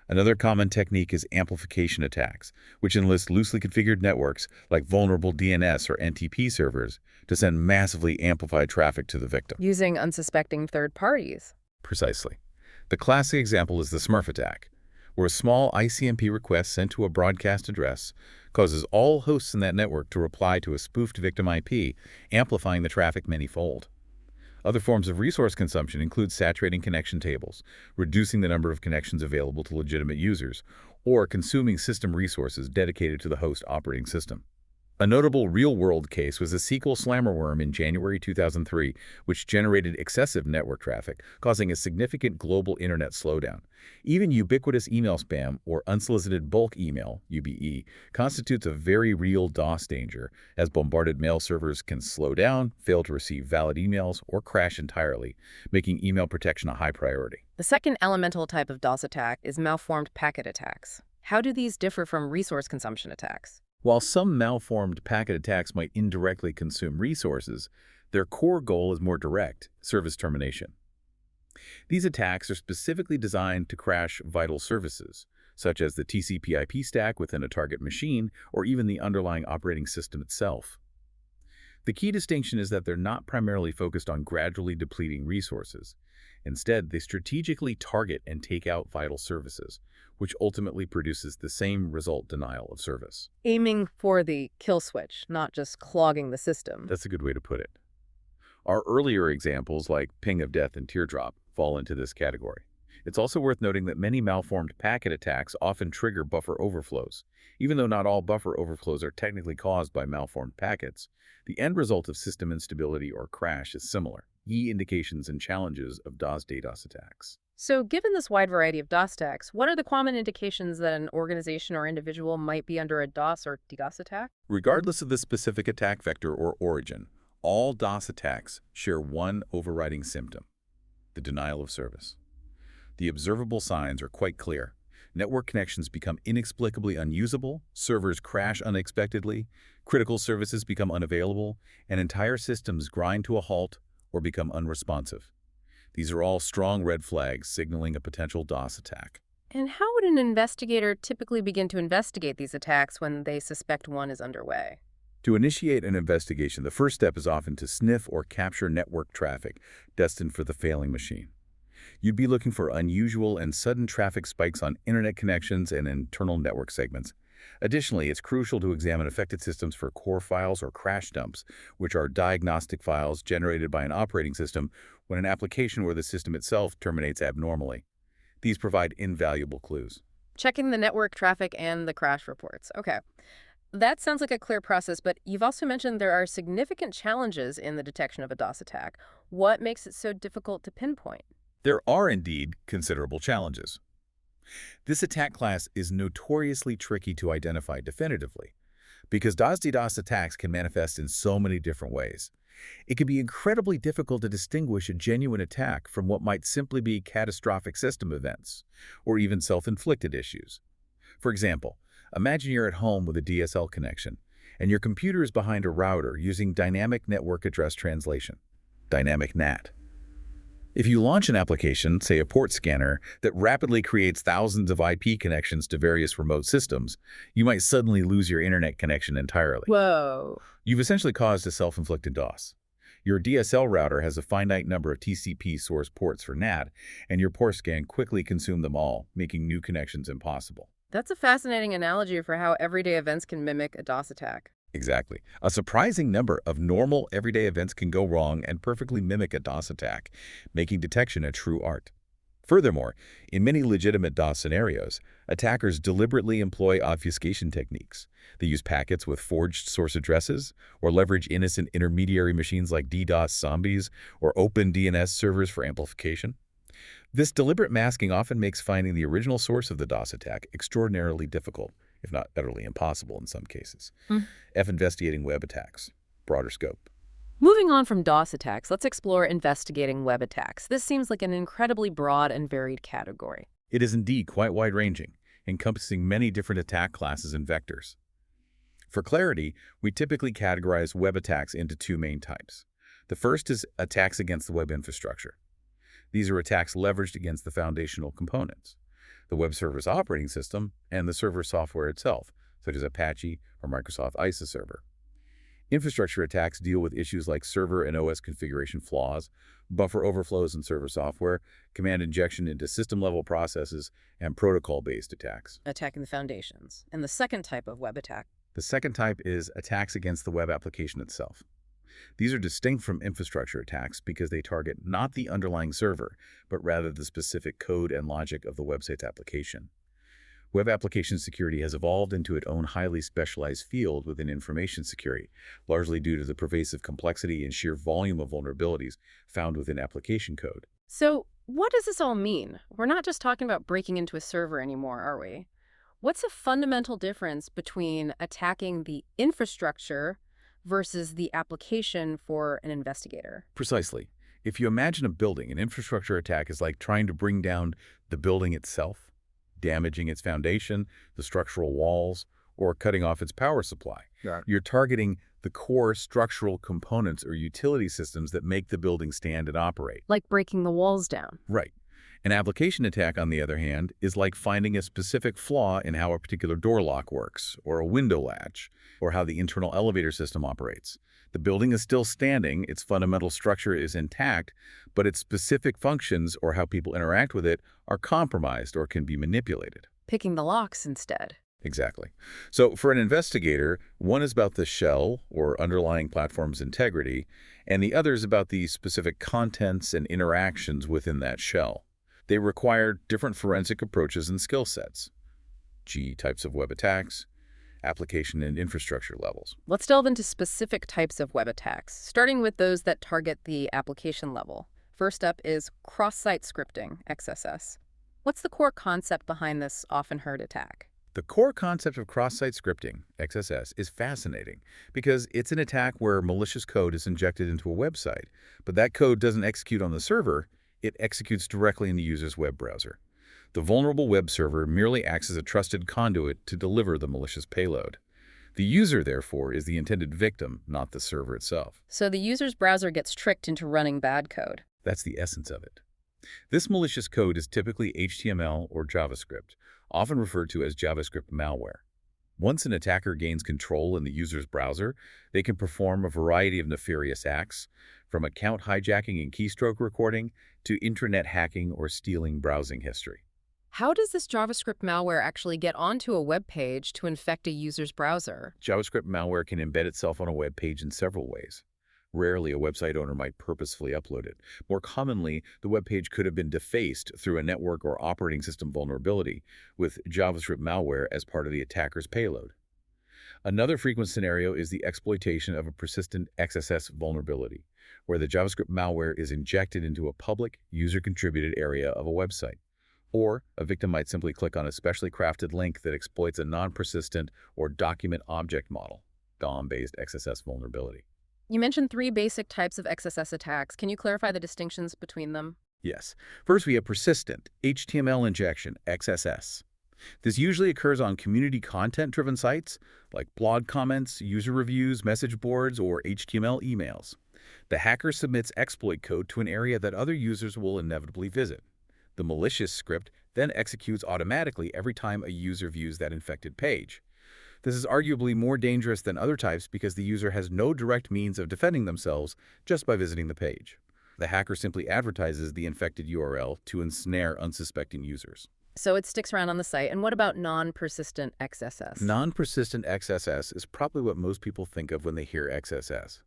Speaker 1: Another common technique is amplification attacks, which enlist loosely configured networks like vulnerable DNS or NTP servers to send massively amplified traffic to the victim.
Speaker 2: Using unsuspecting third parties.
Speaker 1: Precisely. The classic example is the Smurf attack, where a small ICMP request sent to a broadcast address causes all hosts in that network to reply to a spoofed victim IP, amplifying the traffic many-fold. Other forms of resource consumption include saturating connection tables, reducing the number of connections available to legitimate users, or consuming system resources dedicated to the host operating system. A notable real-world case was a SQL slammer worm in January 2003, which generated excessive network traffic, causing a significant global internet slowdown. Even ubiquitous email spam, or unsolicited bulk email, UBE, constitutes a very real DOS danger, as bombarded mail servers can slow down, fail to receive valid emails, or crash entirely, making email protection a high priority.
Speaker 2: The second elemental type of DOS attack is malformed packet attacks. How do these differ from resource consumption attacks?
Speaker 1: While some malformed packet attacks might indirectly consume resources, their core goal is more direct: service termination. These attacks are specifically designed to crash vital services, such as the TCP/IP stack within a target machine or even the underlying operating system itself. The key distinction is that they're not primarily focused on gradually depleting resources. Instead, they strategically target and take out vital services, which ultimately produces the same result: denial of service.
Speaker 2: Aiming for the kill switch, not just clogging the system.
Speaker 1: That's a good way to put it. Our earlier examples, like Ping of Death and Teardrop, fall into this category. It's also worth noting that many malformed packet attacks often trigger buffer overflows. Even though not all buffer overflows are technically caused by malformed packets, the end result of system instability or crash is similar. Key indications and challenges of DOS/DDoS attacks.
Speaker 2: So given this wide variety of DOS attacks, what are the common indications that an organization or individual might be under a DOS or DDoS attack?
Speaker 1: Regardless of the specific attack vector or origin, all DOS attacks share one overriding symptom: the denial of service. The observable signs are quite clear. Network connections become inexplicably unusable, servers crash unexpectedly, critical services become unavailable, and entire systems grind to a halt or become unresponsive. These are all strong red flags signaling a potential DOS attack.
Speaker 2: And how would an investigator typically begin to investigate these attacks when they suspect one is underway?
Speaker 1: To initiate an investigation, the first step is often to sniff or capture network traffic destined for the failing machine. You'd be looking for unusual and sudden traffic spikes on internet connections and internal network segments. Additionally, it's crucial to examine affected systems for core files or crash dumps, which are diagnostic files generated by an operating system when an application or the system itself terminates abnormally. These provide invaluable clues.
Speaker 2: Checking the network traffic and the crash reports. Okay. That sounds like a clear process, but you've also mentioned there are significant challenges in the detection of a DOS attack. What makes it so difficult to pinpoint?
Speaker 1: There are indeed considerable challenges. This attack class is notoriously tricky to identify definitively because DOS-DDoS attacks can manifest in so many different ways. It can be incredibly difficult to distinguish a genuine attack from what might simply be catastrophic system events or even self-inflicted issues. For example, imagine you're at home with a DSL connection and your computer is behind a router using Dynamic Network Address Translation, Dynamic NAT. If you launch an application, say a port scanner, that rapidly creates thousands of IP connections to various remote systems, you might suddenly lose your internet connection entirely.
Speaker 2: Whoa.
Speaker 1: You've essentially caused a self-inflicted DOS. Your DSL router has a finite number of TCP source ports for NAT, and your port scan quickly consumed them all, making new connections impossible.
Speaker 2: That's a fascinating analogy for how everyday events can mimic a DOS attack.
Speaker 1: Exactly. A surprising number of normal, everyday events can go wrong and perfectly mimic a DOS attack, making detection a true art. Furthermore, in many legitimate DOS scenarios, attackers deliberately employ obfuscation techniques. They use packets with forged source addresses or leverage innocent intermediary machines like DDoS zombies or open DNS servers for amplification. This deliberate masking often makes finding the original source of the DOS attack extraordinarily difficult, if not utterly impossible in some cases. Investigating web attacks. Broader scope.
Speaker 2: Moving on from DOS attacks, let's explore investigating web attacks. This seems like an incredibly broad and varied category.
Speaker 1: It is indeed quite wide-ranging, encompassing many different attack classes and vectors. For clarity, we typically categorize web attacks into two main types. The first is attacks against the web infrastructure. These are attacks leveraged against the foundational components, the web server's operating system, and the server software itself, such as Apache or Microsoft ISA server. Infrastructure attacks deal with issues like server and OS configuration flaws, buffer overflows in server software, command injection into system-level processes, and protocol-based attacks.
Speaker 2: Attacking the foundations. And the second type of web attack.
Speaker 1: The second type is attacks against the web application itself. These are distinct from infrastructure attacks because they target not the underlying server, but rather the specific code and logic of the website's application. Web application security has evolved into its own highly specialized field within information security, largely due to the pervasive complexity and sheer volume of vulnerabilities found within application code.
Speaker 2: So, what does this all mean? We're not just talking about breaking into a server anymore, are we? What's the fundamental difference between attacking the infrastructure versus the application for an investigator?
Speaker 1: Precisely. If you imagine a building, an infrastructure attack is like trying to bring down the building itself, damaging its foundation, the structural walls, or cutting off its power supply.
Speaker 2: Yeah.
Speaker 1: You're targeting the core structural components or utility systems that make the building stand and operate.
Speaker 2: Like breaking the walls down.
Speaker 1: Right. An application attack, on the other hand, is like finding a specific flaw in how a particular door lock works, or a window latch, or how the internal elevator system operates. The building is still standing, its fundamental structure is intact, but its specific functions or how people interact with it are compromised or can be manipulated.
Speaker 2: Picking the locks instead.
Speaker 1: Exactly. So for an investigator, one is about the shell or underlying platform's integrity, and the other is about the specific contents and interactions within that shell. They require different forensic approaches and skill sets. Types of web attacks, application and infrastructure levels.
Speaker 2: Let's delve into specific types of web attacks, starting with those that target the application level. First up is cross-site scripting, XSS. What's the core concept behind this often heard attack?
Speaker 1: The core concept of cross-site scripting, XSS, is fascinating because it's an attack where malicious code is injected into a website, but that code doesn't execute on the server, it executes directly in the user's web browser. The vulnerable web server merely acts as a trusted conduit to deliver the malicious payload. The user, therefore, is the intended victim, not the server itself.
Speaker 2: So the user's browser gets tricked into running bad code.
Speaker 1: That's the essence of it. This malicious code is typically HTML or JavaScript, often referred to as JavaScript malware. Once an attacker gains control in the user's browser, they can perform a variety of nefarious acts, from account hijacking and keystroke recording to intranet hacking or stealing browsing history.
Speaker 2: How does this JavaScript malware actually get onto a web page to infect a user's browser?
Speaker 1: JavaScript malware can embed itself on a web page in several ways. Rarely, a website owner might purposefully upload it. More commonly, the web page could have been defaced through a network or operating system vulnerability, with JavaScript malware as part of the attacker's payload. Another frequent scenario is the exploitation of a persistent XSS vulnerability, where the JavaScript malware is injected into a public, user-contributed area of a website. Or a victim might simply click on a specially crafted link that exploits a non-persistent or document object model, DOM-based XSS vulnerability.
Speaker 2: You mentioned three basic types of XSS attacks. Can you clarify the distinctions between them?
Speaker 1: Yes. First, we have persistent HTML injection, XSS. This usually occurs on community content-driven sites like blog comments, user reviews, message boards, or HTML emails. The hacker submits exploit code to an area that other users will inevitably visit. The malicious script then executes automatically every time a user views that infected page. This is arguably more dangerous than other types because the user has no direct means of defending themselves just by visiting the page. The hacker simply advertises the infected URL to ensnare unsuspecting users.
Speaker 2: So it sticks around on the site. And what about non-persistent XSS?
Speaker 1: Non-persistent XSS is probably what most people think of when they hear XSS.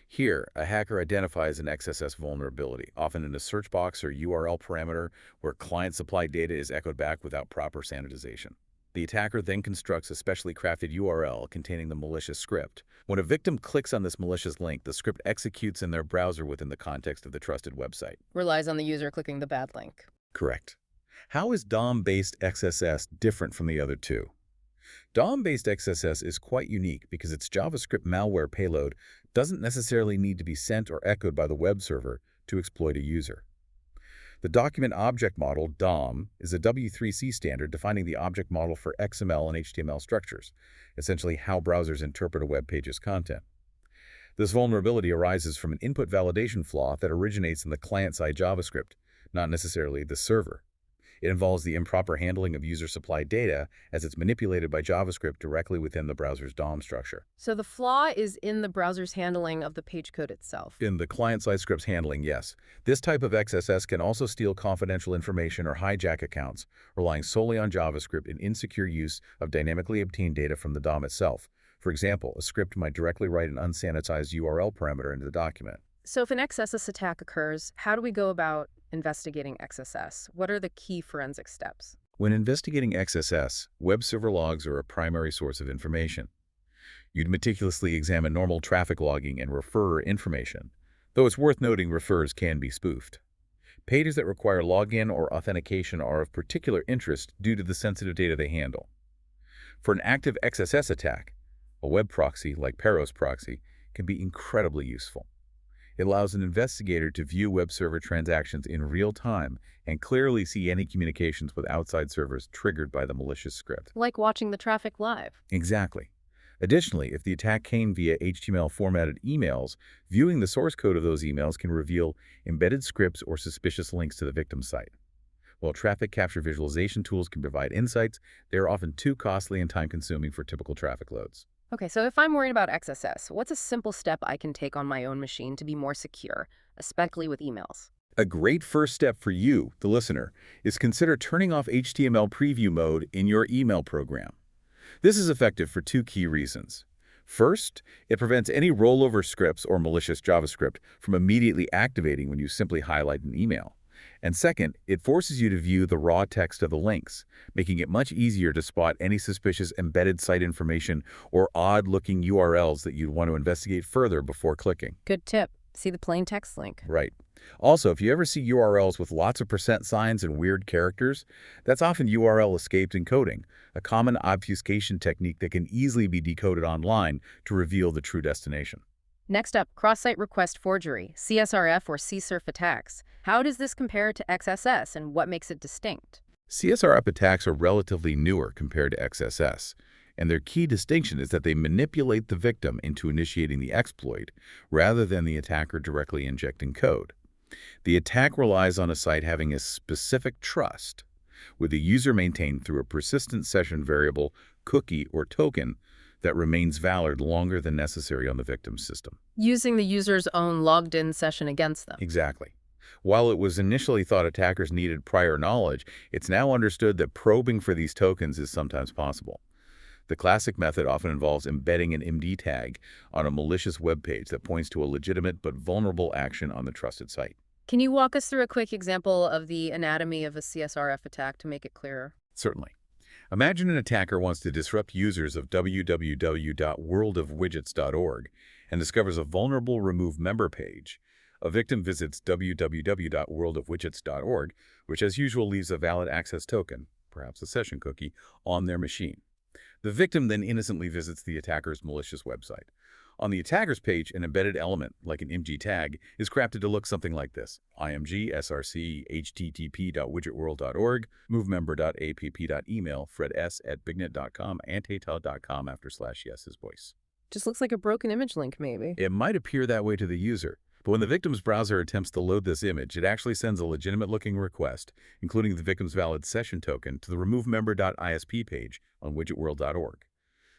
Speaker 1: Here, a hacker identifies an XSS vulnerability, often in a search box or URL parameter where client-supplied data is echoed back without proper sanitization. The attacker then constructs a specially crafted URL containing the malicious script. When a victim clicks on this malicious link, the script executes in their browser within the context of the trusted website.
Speaker 2: Relies on the user clicking the bad link.
Speaker 1: Correct. How is DOM-based XSS different from the other two? DOM-based XSS is quite unique because its JavaScript malware payload doesn't necessarily need to be sent or echoed by the web server to exploit a user. The document object model, DOM, is a W3C standard defining the object model for XML and HTML structures, essentially how browsers interpret a web page's content. This vulnerability arises from an input validation flaw that originates in the client-side JavaScript, not necessarily the server. It involves the improper handling of user-supplied data as it's manipulated by JavaScript directly within the browser's DOM structure.
Speaker 2: So the flaw is in the browser's handling of the page code itself.
Speaker 1: In the client-side script's handling, yes. This type of XSS can also steal confidential information or hijack accounts, relying solely on JavaScript and insecure use of dynamically obtained data from the DOM itself. For example, a script might directly write an unsanitized URL parameter into the document.
Speaker 2: So if an XSS attack occurs, how do we go about investigating XSS? What are the key forensic steps?
Speaker 1: When investigating XSS, web server logs are a primary source of information. You'd meticulously examine normal traffic logging and referrer information, though it's worth noting referrers can be spoofed. Pages that require login or authentication are of particular interest due to the sensitive data they handle. For an active XSS attack, a web proxy like Peros proxy can be incredibly useful. It allows an investigator to view web server transactions in real time and clearly see any communications with outside servers triggered by the malicious script.
Speaker 2: Like watching the traffic live.
Speaker 1: Exactly. Additionally, if the attack came via HTML-formatted emails, viewing the source code of those emails can reveal embedded scripts or suspicious links to the victim's site. While traffic capture visualization tools can provide insights, they are often too costly and time-consuming for typical traffic loads.
Speaker 2: Okay, so if I'm worried about XSS, what's a simple step I can take on my own machine to be more secure, especially with emails?
Speaker 1: A great first step for you, the listener, is consider turning off HTML preview mode in your email program. This is effective for two key reasons. First, it prevents any rollover scripts or malicious JavaScript from immediately activating when you simply highlight an email. And second, it forces you to view the raw text of the links, making it much easier to spot any suspicious embedded site information or odd-looking URLs that you'd want to investigate further before clicking.
Speaker 2: Good tip. See the plain text link.
Speaker 1: Right. Also, if you ever see URLs with lots of % signs and weird characters, that's often URL escaped encoding, a common obfuscation technique that can easily be decoded online to reveal the true destination.
Speaker 2: Next up, cross-site request forgery, CSRF or CSRF attacks. How does this compare to XSS and what makes it distinct?
Speaker 1: CSRF attacks are relatively newer compared to XSS, and their key distinction is that they manipulate the victim into initiating the exploit rather than the attacker directly injecting code. The attack relies on a site having a specific trust, with the user maintained through a persistent session variable, cookie, or token that remains valid longer than necessary on the victim's system.
Speaker 2: Using the user's own logged-in session against them.
Speaker 1: Exactly. While it was initially thought attackers needed prior knowledge, it's now understood that probing for these tokens is sometimes possible. The classic method often involves embedding an MD tag on a malicious web page that points to a legitimate but vulnerable action on the trusted site.
Speaker 2: Can you walk us through a quick example of the anatomy of a CSRF attack to make it clearer?
Speaker 1: Certainly. Imagine an attacker wants to disrupt users of www.worldofwidgets.org and discovers a vulnerable remove member page. A victim visits www.worldofwidgets.org, which as usual leaves a valid access token, perhaps a session cookie, on their machine. The victim then innocently visits the attacker's malicious website. On the attacker's page, an embedded element, like an img tag, is crafted to look something like this: img src http.widgetworld.org, movemember.app.email, freds@bignet.com, antata.com /yes is voice.
Speaker 2: Just looks like a broken image link, maybe.
Speaker 1: It might appear that way to the user, but when the victim's browser attempts to load this image, it actually sends a legitimate-looking request, including the victim's valid session token, to the removemember.isp page on widgetworld.org.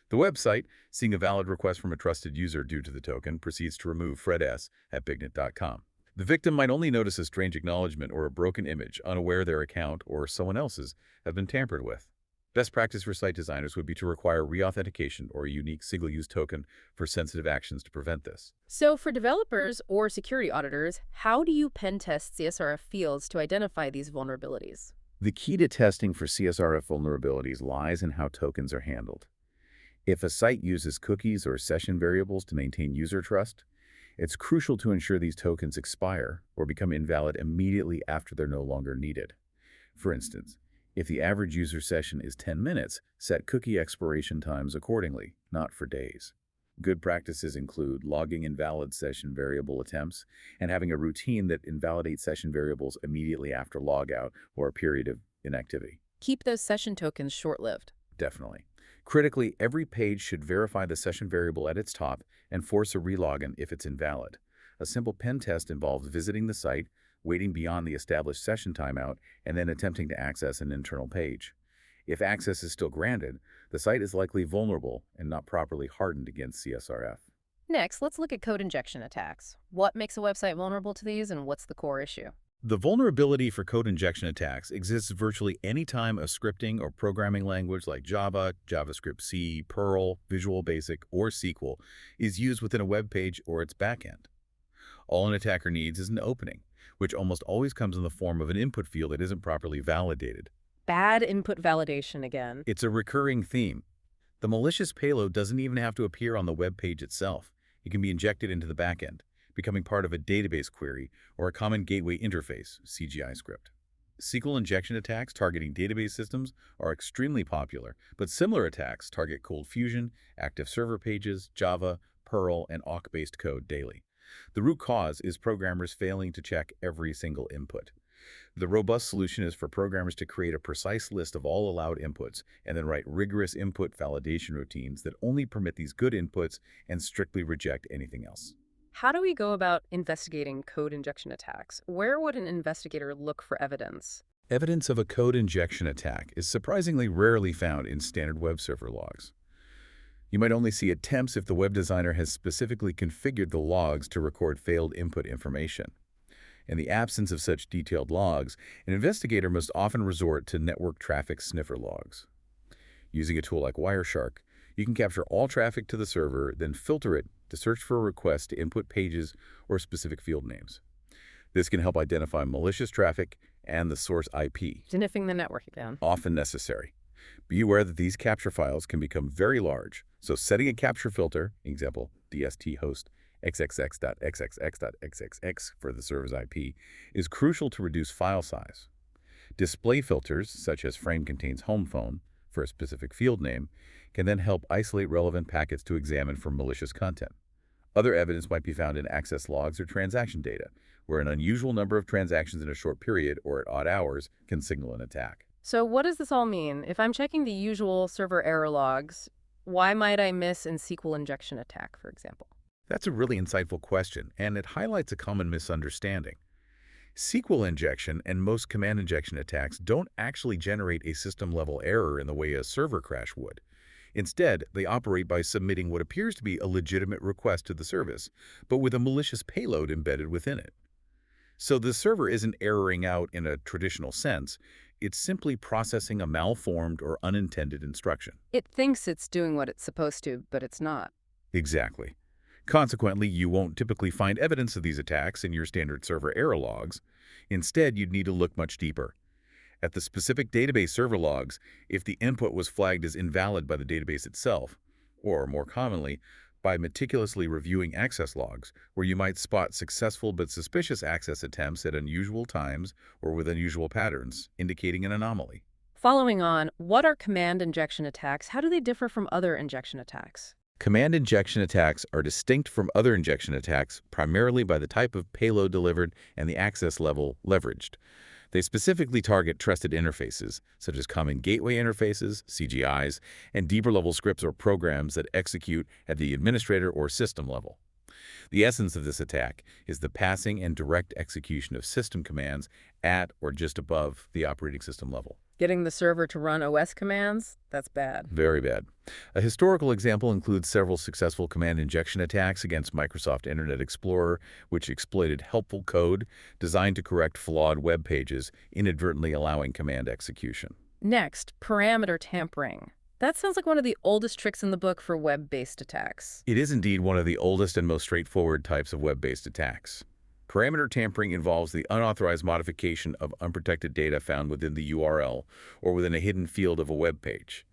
Speaker 1: The website, seeing a valid request from a trusted user due to the token, proceeds to remove freds@bignet.com. The victim might only notice a strange acknowledgement or a broken image, unaware their account or someone else's have been tampered with. Best practice for site designers would be to require re-authentication or a unique single-use token for sensitive actions to prevent this.
Speaker 2: So for developers or security auditors, how do you pen test CSRF fields to identify these vulnerabilities?
Speaker 1: The key to testing for CSRF vulnerabilities lies in how tokens are handled. If a site uses cookies or session variables to maintain user trust, it's crucial to ensure these tokens expire or become invalid immediately after they're no longer needed. For instance, if the average user session is 10 minutes, set cookie expiration times accordingly, not for days. Good practices include logging invalid session variable attempts and having a routine that invalidates session variables immediately after logout or a period of inactivity.
Speaker 2: Keep those session tokens short-lived.
Speaker 1: Definitely. Critically, every page should verify the session variable at its top and force a relogin if it's invalid. A simple pen test involves visiting the site, waiting beyond the established session timeout, and then attempting to access an internal page. If access is still granted, the site is likely vulnerable and not properly hardened against CSRF.
Speaker 2: Next, let's look at code injection attacks. What makes a website vulnerable to these, and what's the core issue?
Speaker 1: The vulnerability for code injection attacks exists virtually any time a scripting or programming language like Java, JavaScript C, Perl, Visual Basic, or SQL is used within a web page or its backend. All an attacker needs is an opening, which almost always comes in the form of an input field that isn't properly validated.
Speaker 2: Bad input validation again.
Speaker 1: It's a recurring theme. The malicious payload doesn't even have to appear on the web page itself. It can be injected into the backend, becoming part of a database query or a common gateway interface, CGI script. SQL injection attacks targeting database systems are extremely popular, but similar attacks target Cold Fusion, active server pages, Java, Perl, and awk-based code daily. The root cause is programmers failing to check every single input. The robust solution is for programmers to create a precise list of all allowed inputs and then write rigorous input validation routines that only permit these good inputs and strictly reject anything else.
Speaker 2: How do we go about investigating code injection attacks? Where would an investigator look for evidence?
Speaker 1: Evidence of a code injection attack is surprisingly rarely found in standard web server logs. You might only see attempts if the web designer has specifically configured the logs to record failed input information. In the absence of such detailed logs, an investigator must often resort to network traffic sniffer logs. Using a tool like Wireshark, you can capture all traffic to the server, then filter it to search for a request to input pages or specific field names. This can help identify malicious traffic and the source IP.
Speaker 2: Sniffing the network again.
Speaker 1: Often necessary. Be aware that these capture files can become very large, so setting a capture filter, example dst host xxx.xxx.xxx for the server's IP, is crucial to reduce file size. Display filters, such as frame contains home phone for a specific field name, can then help isolate relevant packets to examine for malicious content. Other evidence might be found in access logs or transaction data, where an unusual number of transactions in a short period or at odd hours can signal an attack.
Speaker 2: So what does this all mean? If I'm checking the usual server error logs, why might I miss a SQL injection attack, for example?
Speaker 1: That's a really insightful question, and it highlights a common misunderstanding. SQL injection and most command injection attacks don't actually generate a system-level error in the way a server crash would. Instead, they operate by submitting what appears to be a legitimate request to the service, but with a malicious payload embedded within it. So the server isn't erroring out in a traditional sense. It's simply processing a malformed or unintended instruction.
Speaker 2: It thinks it's doing what it's supposed to, but it's not.
Speaker 1: Exactly. Consequently, you won't typically find evidence of these attacks in your standard server error logs. Instead, you'd need to look much deeper. at the specific database server logs if the input was flagged as invalid by the database itself, or, more commonly, by meticulously reviewing access logs, where you might spot successful but suspicious access attempts at unusual times or with unusual patterns, indicating an anomaly.
Speaker 2: Following on, what are command injection attacks? How do they differ from other injection attacks?
Speaker 1: Command injection attacks are distinct from other injection attacks primarily by the type of payload delivered and the access level leveraged. They specifically target trusted interfaces, such as common gateway interfaces, CGIs, and deeper-level scripts or programs that execute at the administrator or system level. The essence of this attack is the passing and direct execution of system commands at or just above the operating system level.
Speaker 2: Getting the server to run OS commands? That's bad.
Speaker 1: Very bad. A historical example includes several successful command injection attacks against Microsoft Internet Explorer, which exploited helpful code designed to correct flawed web pages, inadvertently allowing command execution.
Speaker 2: Next, parameter tampering. That sounds like one of the oldest tricks in the book for web-based attacks.
Speaker 1: It is indeed one of the oldest and most straightforward types of web-based attacks. Parameter tampering involves the unauthorized modification of unprotected data found within the URL or within a hidden field of a web page.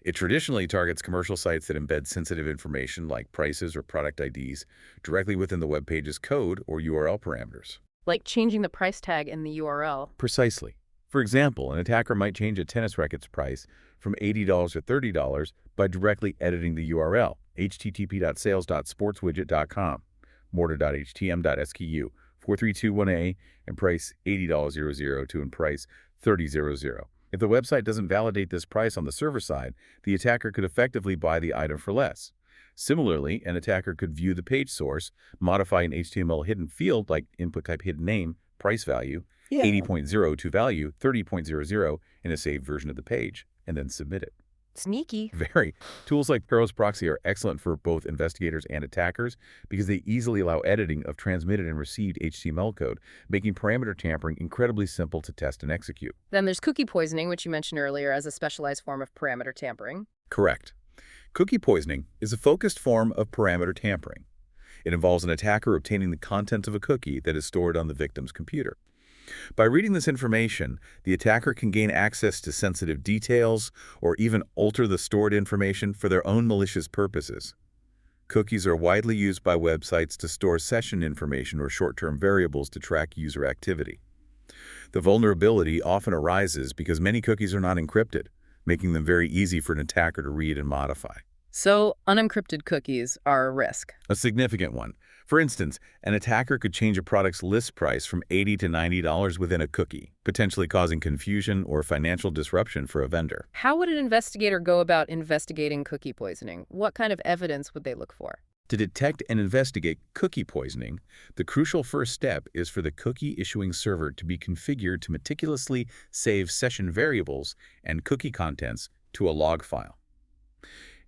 Speaker 1: It traditionally targets commercial sites that embed sensitive information like prices or product IDs directly within the web page's code or URL parameters.
Speaker 2: Like changing the price tag in the URL.
Speaker 1: Precisely. For example, an attacker might change a tennis racket's price from $80 to $30 by directly editing the URL, http://sales.sportswidget.com, mortar.htm.sku, 4321A, and price $80.00 to and price $30.00. If the website doesn't validate this price on the server side, the attacker could effectively buy the item for less. Similarly, an attacker could view the page source, modify an HTML hidden field like input type hidden name, price value, 80.0 to value 30.00 in a saved version of the page, and then submit it.
Speaker 2: Sneaky.
Speaker 1: Very. Tools like Peros Proxy are excellent for both investigators and attackers because they easily allow editing of transmitted and received HTML code, making parameter tampering incredibly simple to test and execute.
Speaker 2: Then there's cookie poisoning, which you mentioned earlier as a specialized form of parameter tampering.
Speaker 1: Correct. Cookie poisoning is a focused form of parameter tampering. It involves an attacker obtaining the content of a cookie that is stored on the victim's computer. By reading this information, the attacker can gain access to sensitive details or even alter the stored information for their own malicious purposes. Cookies are widely used by websites to store session information or short-term variables to track user activity. The vulnerability often arises because many cookies are not encrypted, making them very easy for an attacker to read and modify.
Speaker 2: So, unencrypted cookies are a risk.
Speaker 1: A significant one. For instance, an attacker could change a product's list price from $80 to $90 within a cookie, potentially causing confusion or financial disruption for a vendor.
Speaker 2: How would an investigator go about investigating cookie poisoning? What kind of evidence would they look for?
Speaker 1: To detect and investigate cookie poisoning, the crucial first step is for the cookie issuing server to be configured to meticulously save session variables and cookie contents to a log file.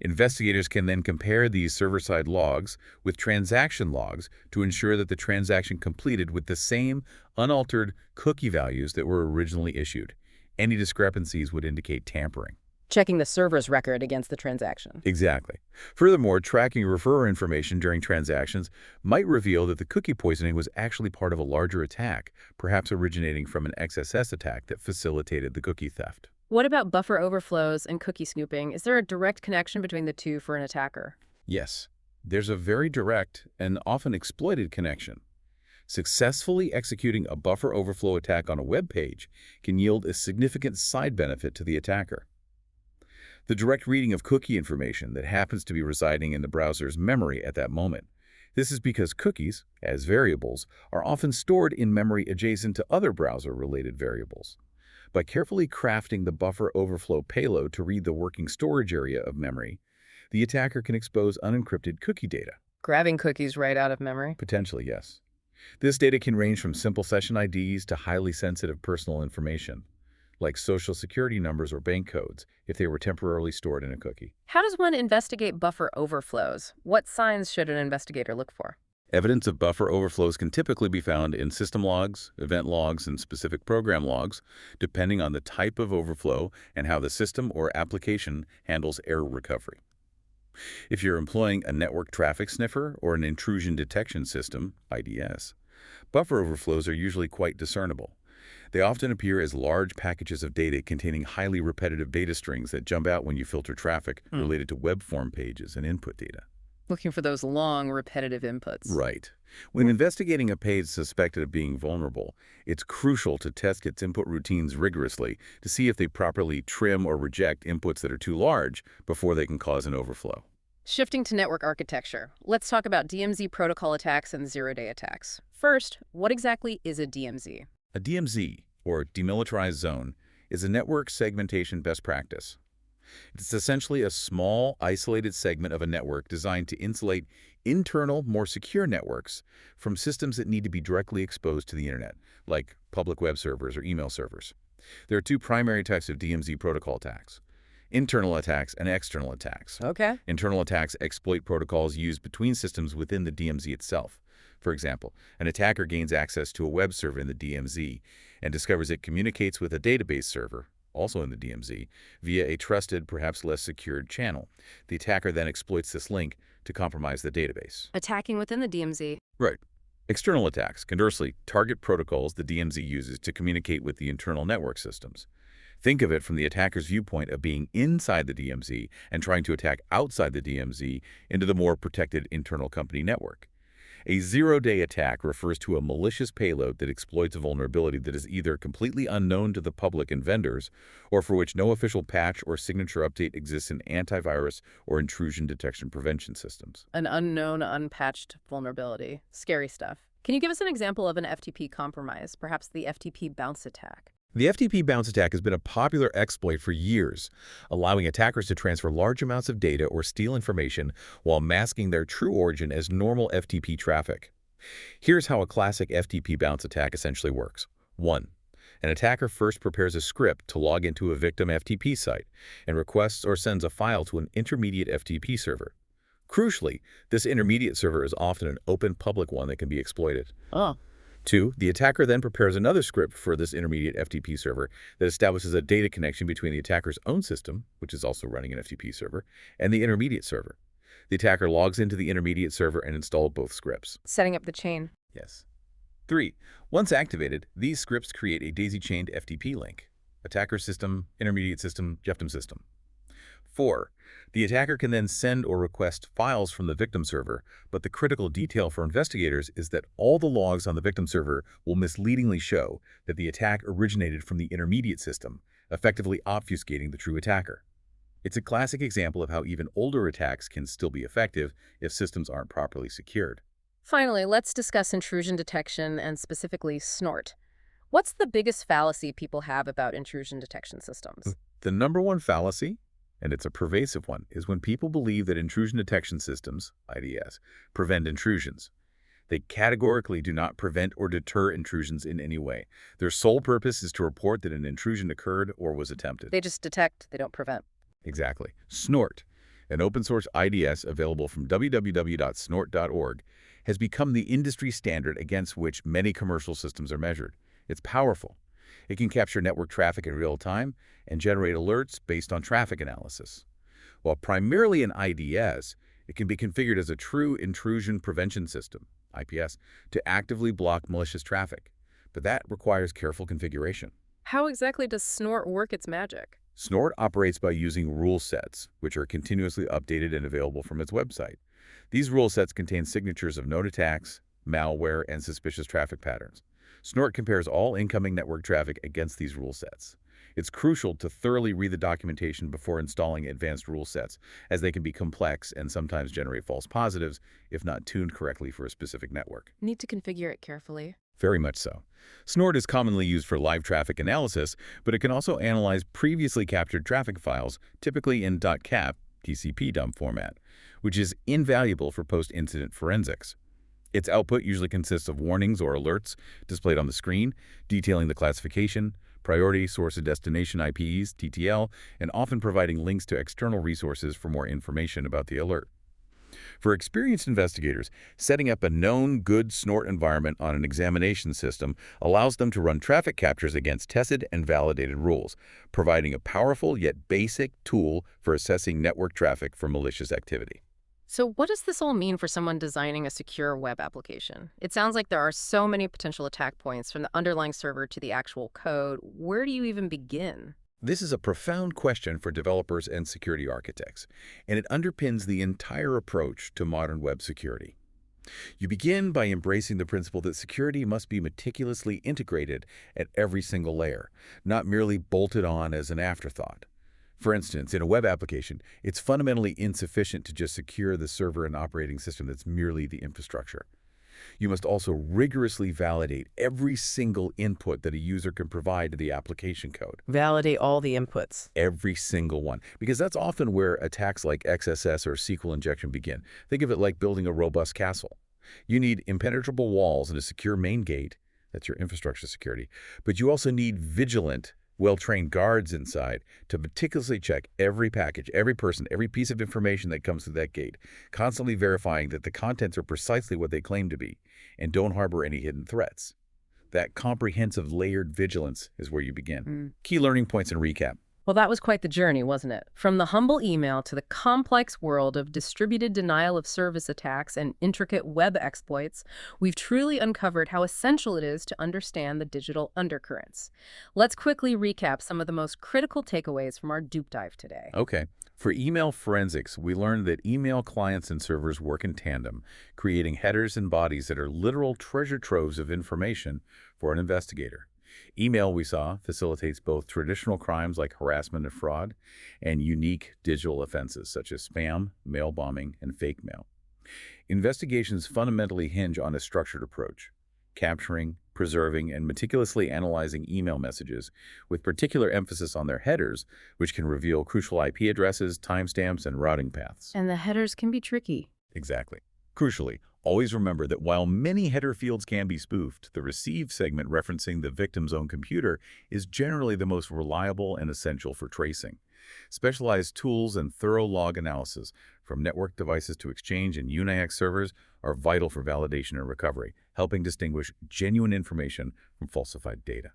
Speaker 1: Investigators can then compare these server-side logs with transaction logs to ensure that the transaction completed with the same unaltered cookie values that were originally issued. Any discrepancies would indicate tampering.
Speaker 2: Checking the server's record against the transaction.
Speaker 1: Exactly. Furthermore, tracking referrer information during transactions might reveal that the cookie poisoning was actually part of a larger attack, perhaps originating from an XSS attack that facilitated the cookie theft.
Speaker 2: What about buffer overflows and cookie snooping? Is there a direct connection between the two for an attacker?
Speaker 1: Yes, there's a very direct and often exploited connection. Successfully executing a buffer overflow attack on a web page can yield a significant side benefit to the attacker. The direct reading of cookie information that happens to be residing in the browser's memory at that moment. This is because cookies, as variables, are often stored in memory adjacent to other browser-related variables. By carefully crafting the buffer overflow payload to read the working storage area of memory, the attacker can expose unencrypted cookie data.
Speaker 2: Grabbing cookies right out of memory?
Speaker 1: Potentially, yes. This data can range from simple session IDs to highly sensitive personal information, like social security numbers or bank codes, if they were temporarily stored in a cookie.
Speaker 2: How does one investigate buffer overflows? What signs should an investigator look for?
Speaker 1: Evidence of buffer overflows can typically be found in system logs, event logs, and specific program logs, depending on the type of overflow and how the system or application handles error recovery. If you're employing a network traffic sniffer or an intrusion detection system, IDS, buffer overflows are usually quite discernible. They often appear as large packages of data containing highly repetitive data strings that jump out when you filter traffic related to web form pages and input data.
Speaker 2: Looking for those long, repetitive inputs.
Speaker 1: Right. When investigating a page suspected of being vulnerable, it's crucial to test its input routines rigorously to see if they properly trim or reject inputs that are too large before they can cause an overflow.
Speaker 2: Shifting to network architecture, let's talk about DMZ protocol attacks and zero-day attacks. First, what exactly is a DMZ?
Speaker 1: A DMZ, or demilitarized zone, is a network segmentation best practice. It's essentially a small, isolated segment of a network designed to insulate internal, more secure networks from systems that need to be directly exposed to the internet, like public web servers or email servers. There are two primary types of DMZ protocol attacks: internal attacks and external attacks.
Speaker 2: Okay.
Speaker 1: Internal attacks exploit protocols used between systems within the DMZ itself. For example, an attacker gains access to a web server in the DMZ and discovers it communicates with a database server, also in the DMZ, via a trusted, perhaps less secured channel. The attacker then exploits this link to compromise the database.
Speaker 2: Attacking within the DMZ.
Speaker 1: Right. External attacks, conversely, target protocols the DMZ uses to communicate with the internal network systems. Think of it from the attacker's viewpoint of being inside the DMZ and trying to attack outside the DMZ into the more protected internal company network. A zero-day attack refers to a malicious payload that exploits a vulnerability that is either completely unknown to the public and vendors, or for which no official patch or signature update exists in antivirus or intrusion detection prevention systems.
Speaker 2: An unknown, unpatched vulnerability. Scary stuff. Can you give us an example of an FTP compromise, perhaps the FTP bounce attack?
Speaker 1: The FTP bounce attack has been a popular exploit for years, allowing attackers to transfer large amounts of data or steal information while masking their true origin as normal FTP traffic. Here's how a classic FTP bounce attack essentially works. 1. An attacker first prepares a script to log into a victim FTP site and requests or sends a file to an intermediate FTP server. Crucially, this intermediate server is often an open public one that can be exploited. 2. The attacker then prepares another script for this intermediate FTP server that establishes a data connection between the attacker's own system, which is also running an FTP server, and the intermediate server. The attacker logs into the intermediate server and installs both scripts.
Speaker 2: Setting up the chain.
Speaker 1: Yes. 3. Once activated, these scripts create a daisy-chained FTP link: attacker system, intermediate system, victim system. 4. The attacker can then send or request files from the victim server, but the critical detail for investigators is that all the logs on the victim server will misleadingly show that the attack originated from the intermediate system, effectively obfuscating the true attacker. It's a classic example of how even older attacks can still be effective if systems aren't properly secured.
Speaker 2: Finally, let's discuss intrusion detection and specifically SNORT. What's the biggest fallacy people have about intrusion detection systems?
Speaker 1: The number one fallacy, and it's a pervasive one, is when people believe that intrusion detection systems, IDS, prevent intrusions. They categorically do not prevent or deter intrusions in any way. Their sole purpose is to report that an intrusion occurred or was attempted.
Speaker 2: They just detect, they don't prevent.
Speaker 1: Exactly. SNORT, an open-source IDS available from www.snort.org, has become the industry standard against which many commercial systems are measured. It's powerful. It can capture network traffic in real time and generate alerts based on traffic analysis. While primarily an IDS, it can be configured as a true intrusion prevention system, IPS, to actively block malicious traffic. But that requires careful configuration.
Speaker 2: How exactly does SNORT work its magic?
Speaker 1: SNORT operates by using rule sets, which are continuously updated and available from its website. These rule sets contain signatures of known attacks, malware, and suspicious traffic patterns. SNORT compares all incoming network traffic against these rule sets. It's crucial to thoroughly read the documentation before installing advanced rule sets, as they can be complex and sometimes generate false positives if not tuned correctly for a specific network.
Speaker 2: Need to configure it carefully.
Speaker 1: Very much so. SNORT is commonly used for live traffic analysis, but it can also analyze previously captured traffic files, typically in .cap (TCP) dump format, which is invaluable for post-incident forensics. Its output usually consists of warnings or alerts displayed on the screen, detailing the classification, priority, source and destination IPs, TTL, and often providing links to external resources for more information about the alert. For experienced investigators, setting up a known good SNORT environment on an examination system allows them to run traffic captures against tested and validated rules, providing a powerful yet basic tool for assessing network traffic for malicious activity.
Speaker 2: So what does this all mean for someone designing a secure web application? It sounds like there are so many potential attack points from the underlying server to the actual code. Where do you even begin?
Speaker 1: This is a profound question for developers and security architects, and it underpins the entire approach to modern web security. You begin by embracing the principle that security must be meticulously integrated at every single layer, not merely bolted on as an afterthought. For instance, in a web application, it's fundamentally insufficient to just secure the server and operating system that's merely the infrastructure. You must also rigorously validate every single input that a user can provide to the application code.
Speaker 3: Validate all the inputs.
Speaker 1: Every single one. Because that's often where attacks like XSS or SQL injection begin. Think of it like building a robust castle. You need impenetrable walls and a secure main gate. That's your infrastructure security. But you also need vigilant, well-trained guards inside to meticulously check every package, every person, every piece of information that comes through that gate, constantly verifying that the contents are precisely what they claim to be and don't harbor any hidden threats. That comprehensive layered vigilance is where you begin. Key learning points and recap.
Speaker 2: Well, that was quite the journey, wasn't it? From the humble email to the complex world of distributed denial of service attacks and intricate web exploits, we've truly uncovered how essential it is to understand the digital undercurrents. Let's quickly recap some of the most critical takeaways from our deep dive today.
Speaker 1: Okay. For email forensics, we learned that email clients and servers work in tandem, creating headers and bodies that are literal treasure troves of information for an investigator. Email, we saw, facilitates both traditional crimes like harassment and fraud and unique digital offenses such as spam, mail bombing, and fake mail. Investigations fundamentally hinge on a structured approach, capturing, preserving, and meticulously analyzing email messages with particular emphasis on their headers, which can reveal crucial IP addresses, timestamps, and routing paths.
Speaker 2: And the headers can be tricky.
Speaker 1: Exactly. Crucially, always remember that while many header fields can be spoofed, the receive segment referencing the victim's own computer is generally the most reliable and essential for tracing. Specialized tools and thorough log analysis, from network devices to Exchange and Unix servers, are vital for validation and recovery, helping distinguish genuine information from falsified data.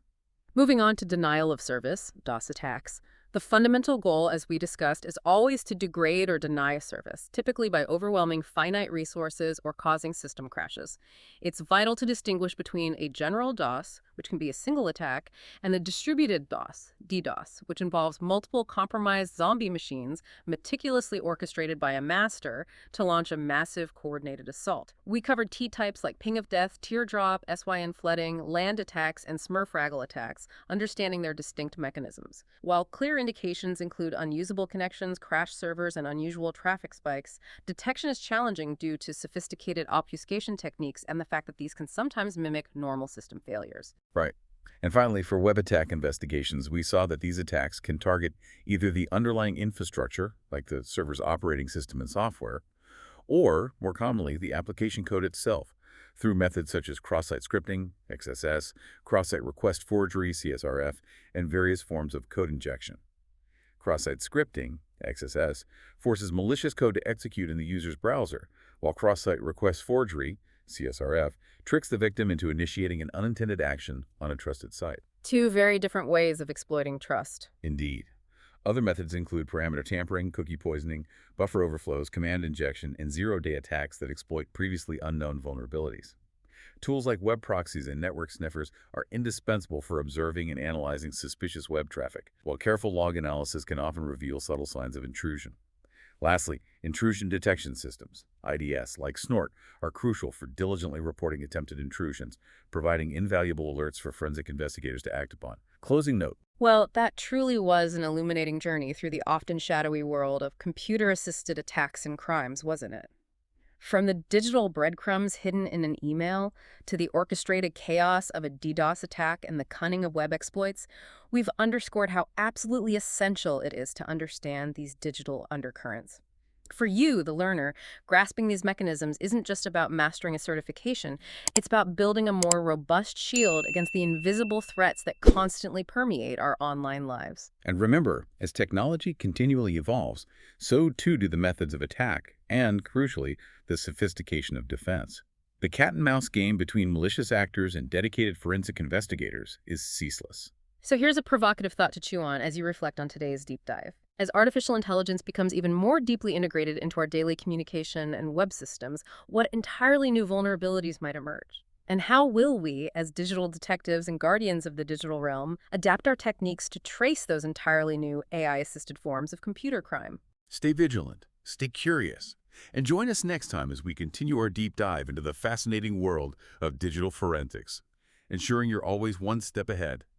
Speaker 2: Moving on to denial of service, DOS attacks. The fundamental goal, as we discussed, is always to degrade or deny a service, typically by overwhelming finite resources or causing system crashes. It's vital to distinguish between a general DOS, which can be a single attack, and a distributed DOS, DDoS, which involves multiple compromised zombie machines meticulously orchestrated by a master to launch a massive coordinated assault. We covered T-types like ping of death, teardrop, SYN flooding, land attacks, and smurfraggle attacks, understanding their distinct mechanisms. While clear indications include unusable connections, crashed servers, and unusual traffic spikes, detection is challenging due to sophisticated obfuscation techniques and the fact that these can sometimes mimic normal system failures.
Speaker 1: Right. And finally, for web attack investigations, we saw that these attacks can target either the underlying infrastructure, like the server's operating system and software, or, more commonly, the application code itself, through methods such as cross-site scripting, XSS, cross-site request forgery, CSRF, and various forms of code injection. Cross-site scripting, XSS, forces malicious code to execute in the user's browser, while cross-site request forgery, CSRF, tricks the victim into initiating an unintended action on a trusted site.
Speaker 2: Two very different ways of exploiting trust.
Speaker 1: Indeed. Other methods include parameter tampering, cookie poisoning, buffer overflows, command injection, and zero-day attacks that exploit previously unknown vulnerabilities. Tools like web proxies and network sniffers are indispensable for observing and analyzing suspicious web traffic, while careful log analysis can often reveal subtle signs of intrusion. Lastly, intrusion detection systems, IDS, like Snort, are crucial for diligently reporting attempted intrusions, providing invaluable alerts for forensic investigators to act upon. Closing note.
Speaker 2: Well, that truly was an illuminating journey through the often shadowy world of computer-assisted attacks and crimes, wasn't it? From the digital breadcrumbs hidden in an email to the orchestrated chaos of a DDoS attack and the cunning of web exploits, we've underscored how absolutely essential it is to understand these digital undercurrents. For you, the learner, grasping these mechanisms isn't just about mastering a certification, it's about building a more robust shield against the invisible threats that constantly permeate our online lives.
Speaker 1: And remember, as technology continually evolves, so too do the methods of attack and, crucially, the sophistication of defense. The cat-and-mouse game between malicious actors and dedicated forensic investigators is ceaseless.
Speaker 2: So here's a provocative thought to chew on as you reflect on today's deep dive. As artificial intelligence becomes even more deeply integrated into our daily communication and web systems, what entirely new vulnerabilities might emerge? And how will we, as digital detectives and guardians of the digital realm, adapt our techniques to trace those entirely new AI-assisted forms of computer crime?
Speaker 1: Stay vigilant, stay curious, and join us next time as we continue our deep dive into the fascinating world of digital forensics, ensuring you're always one step ahead.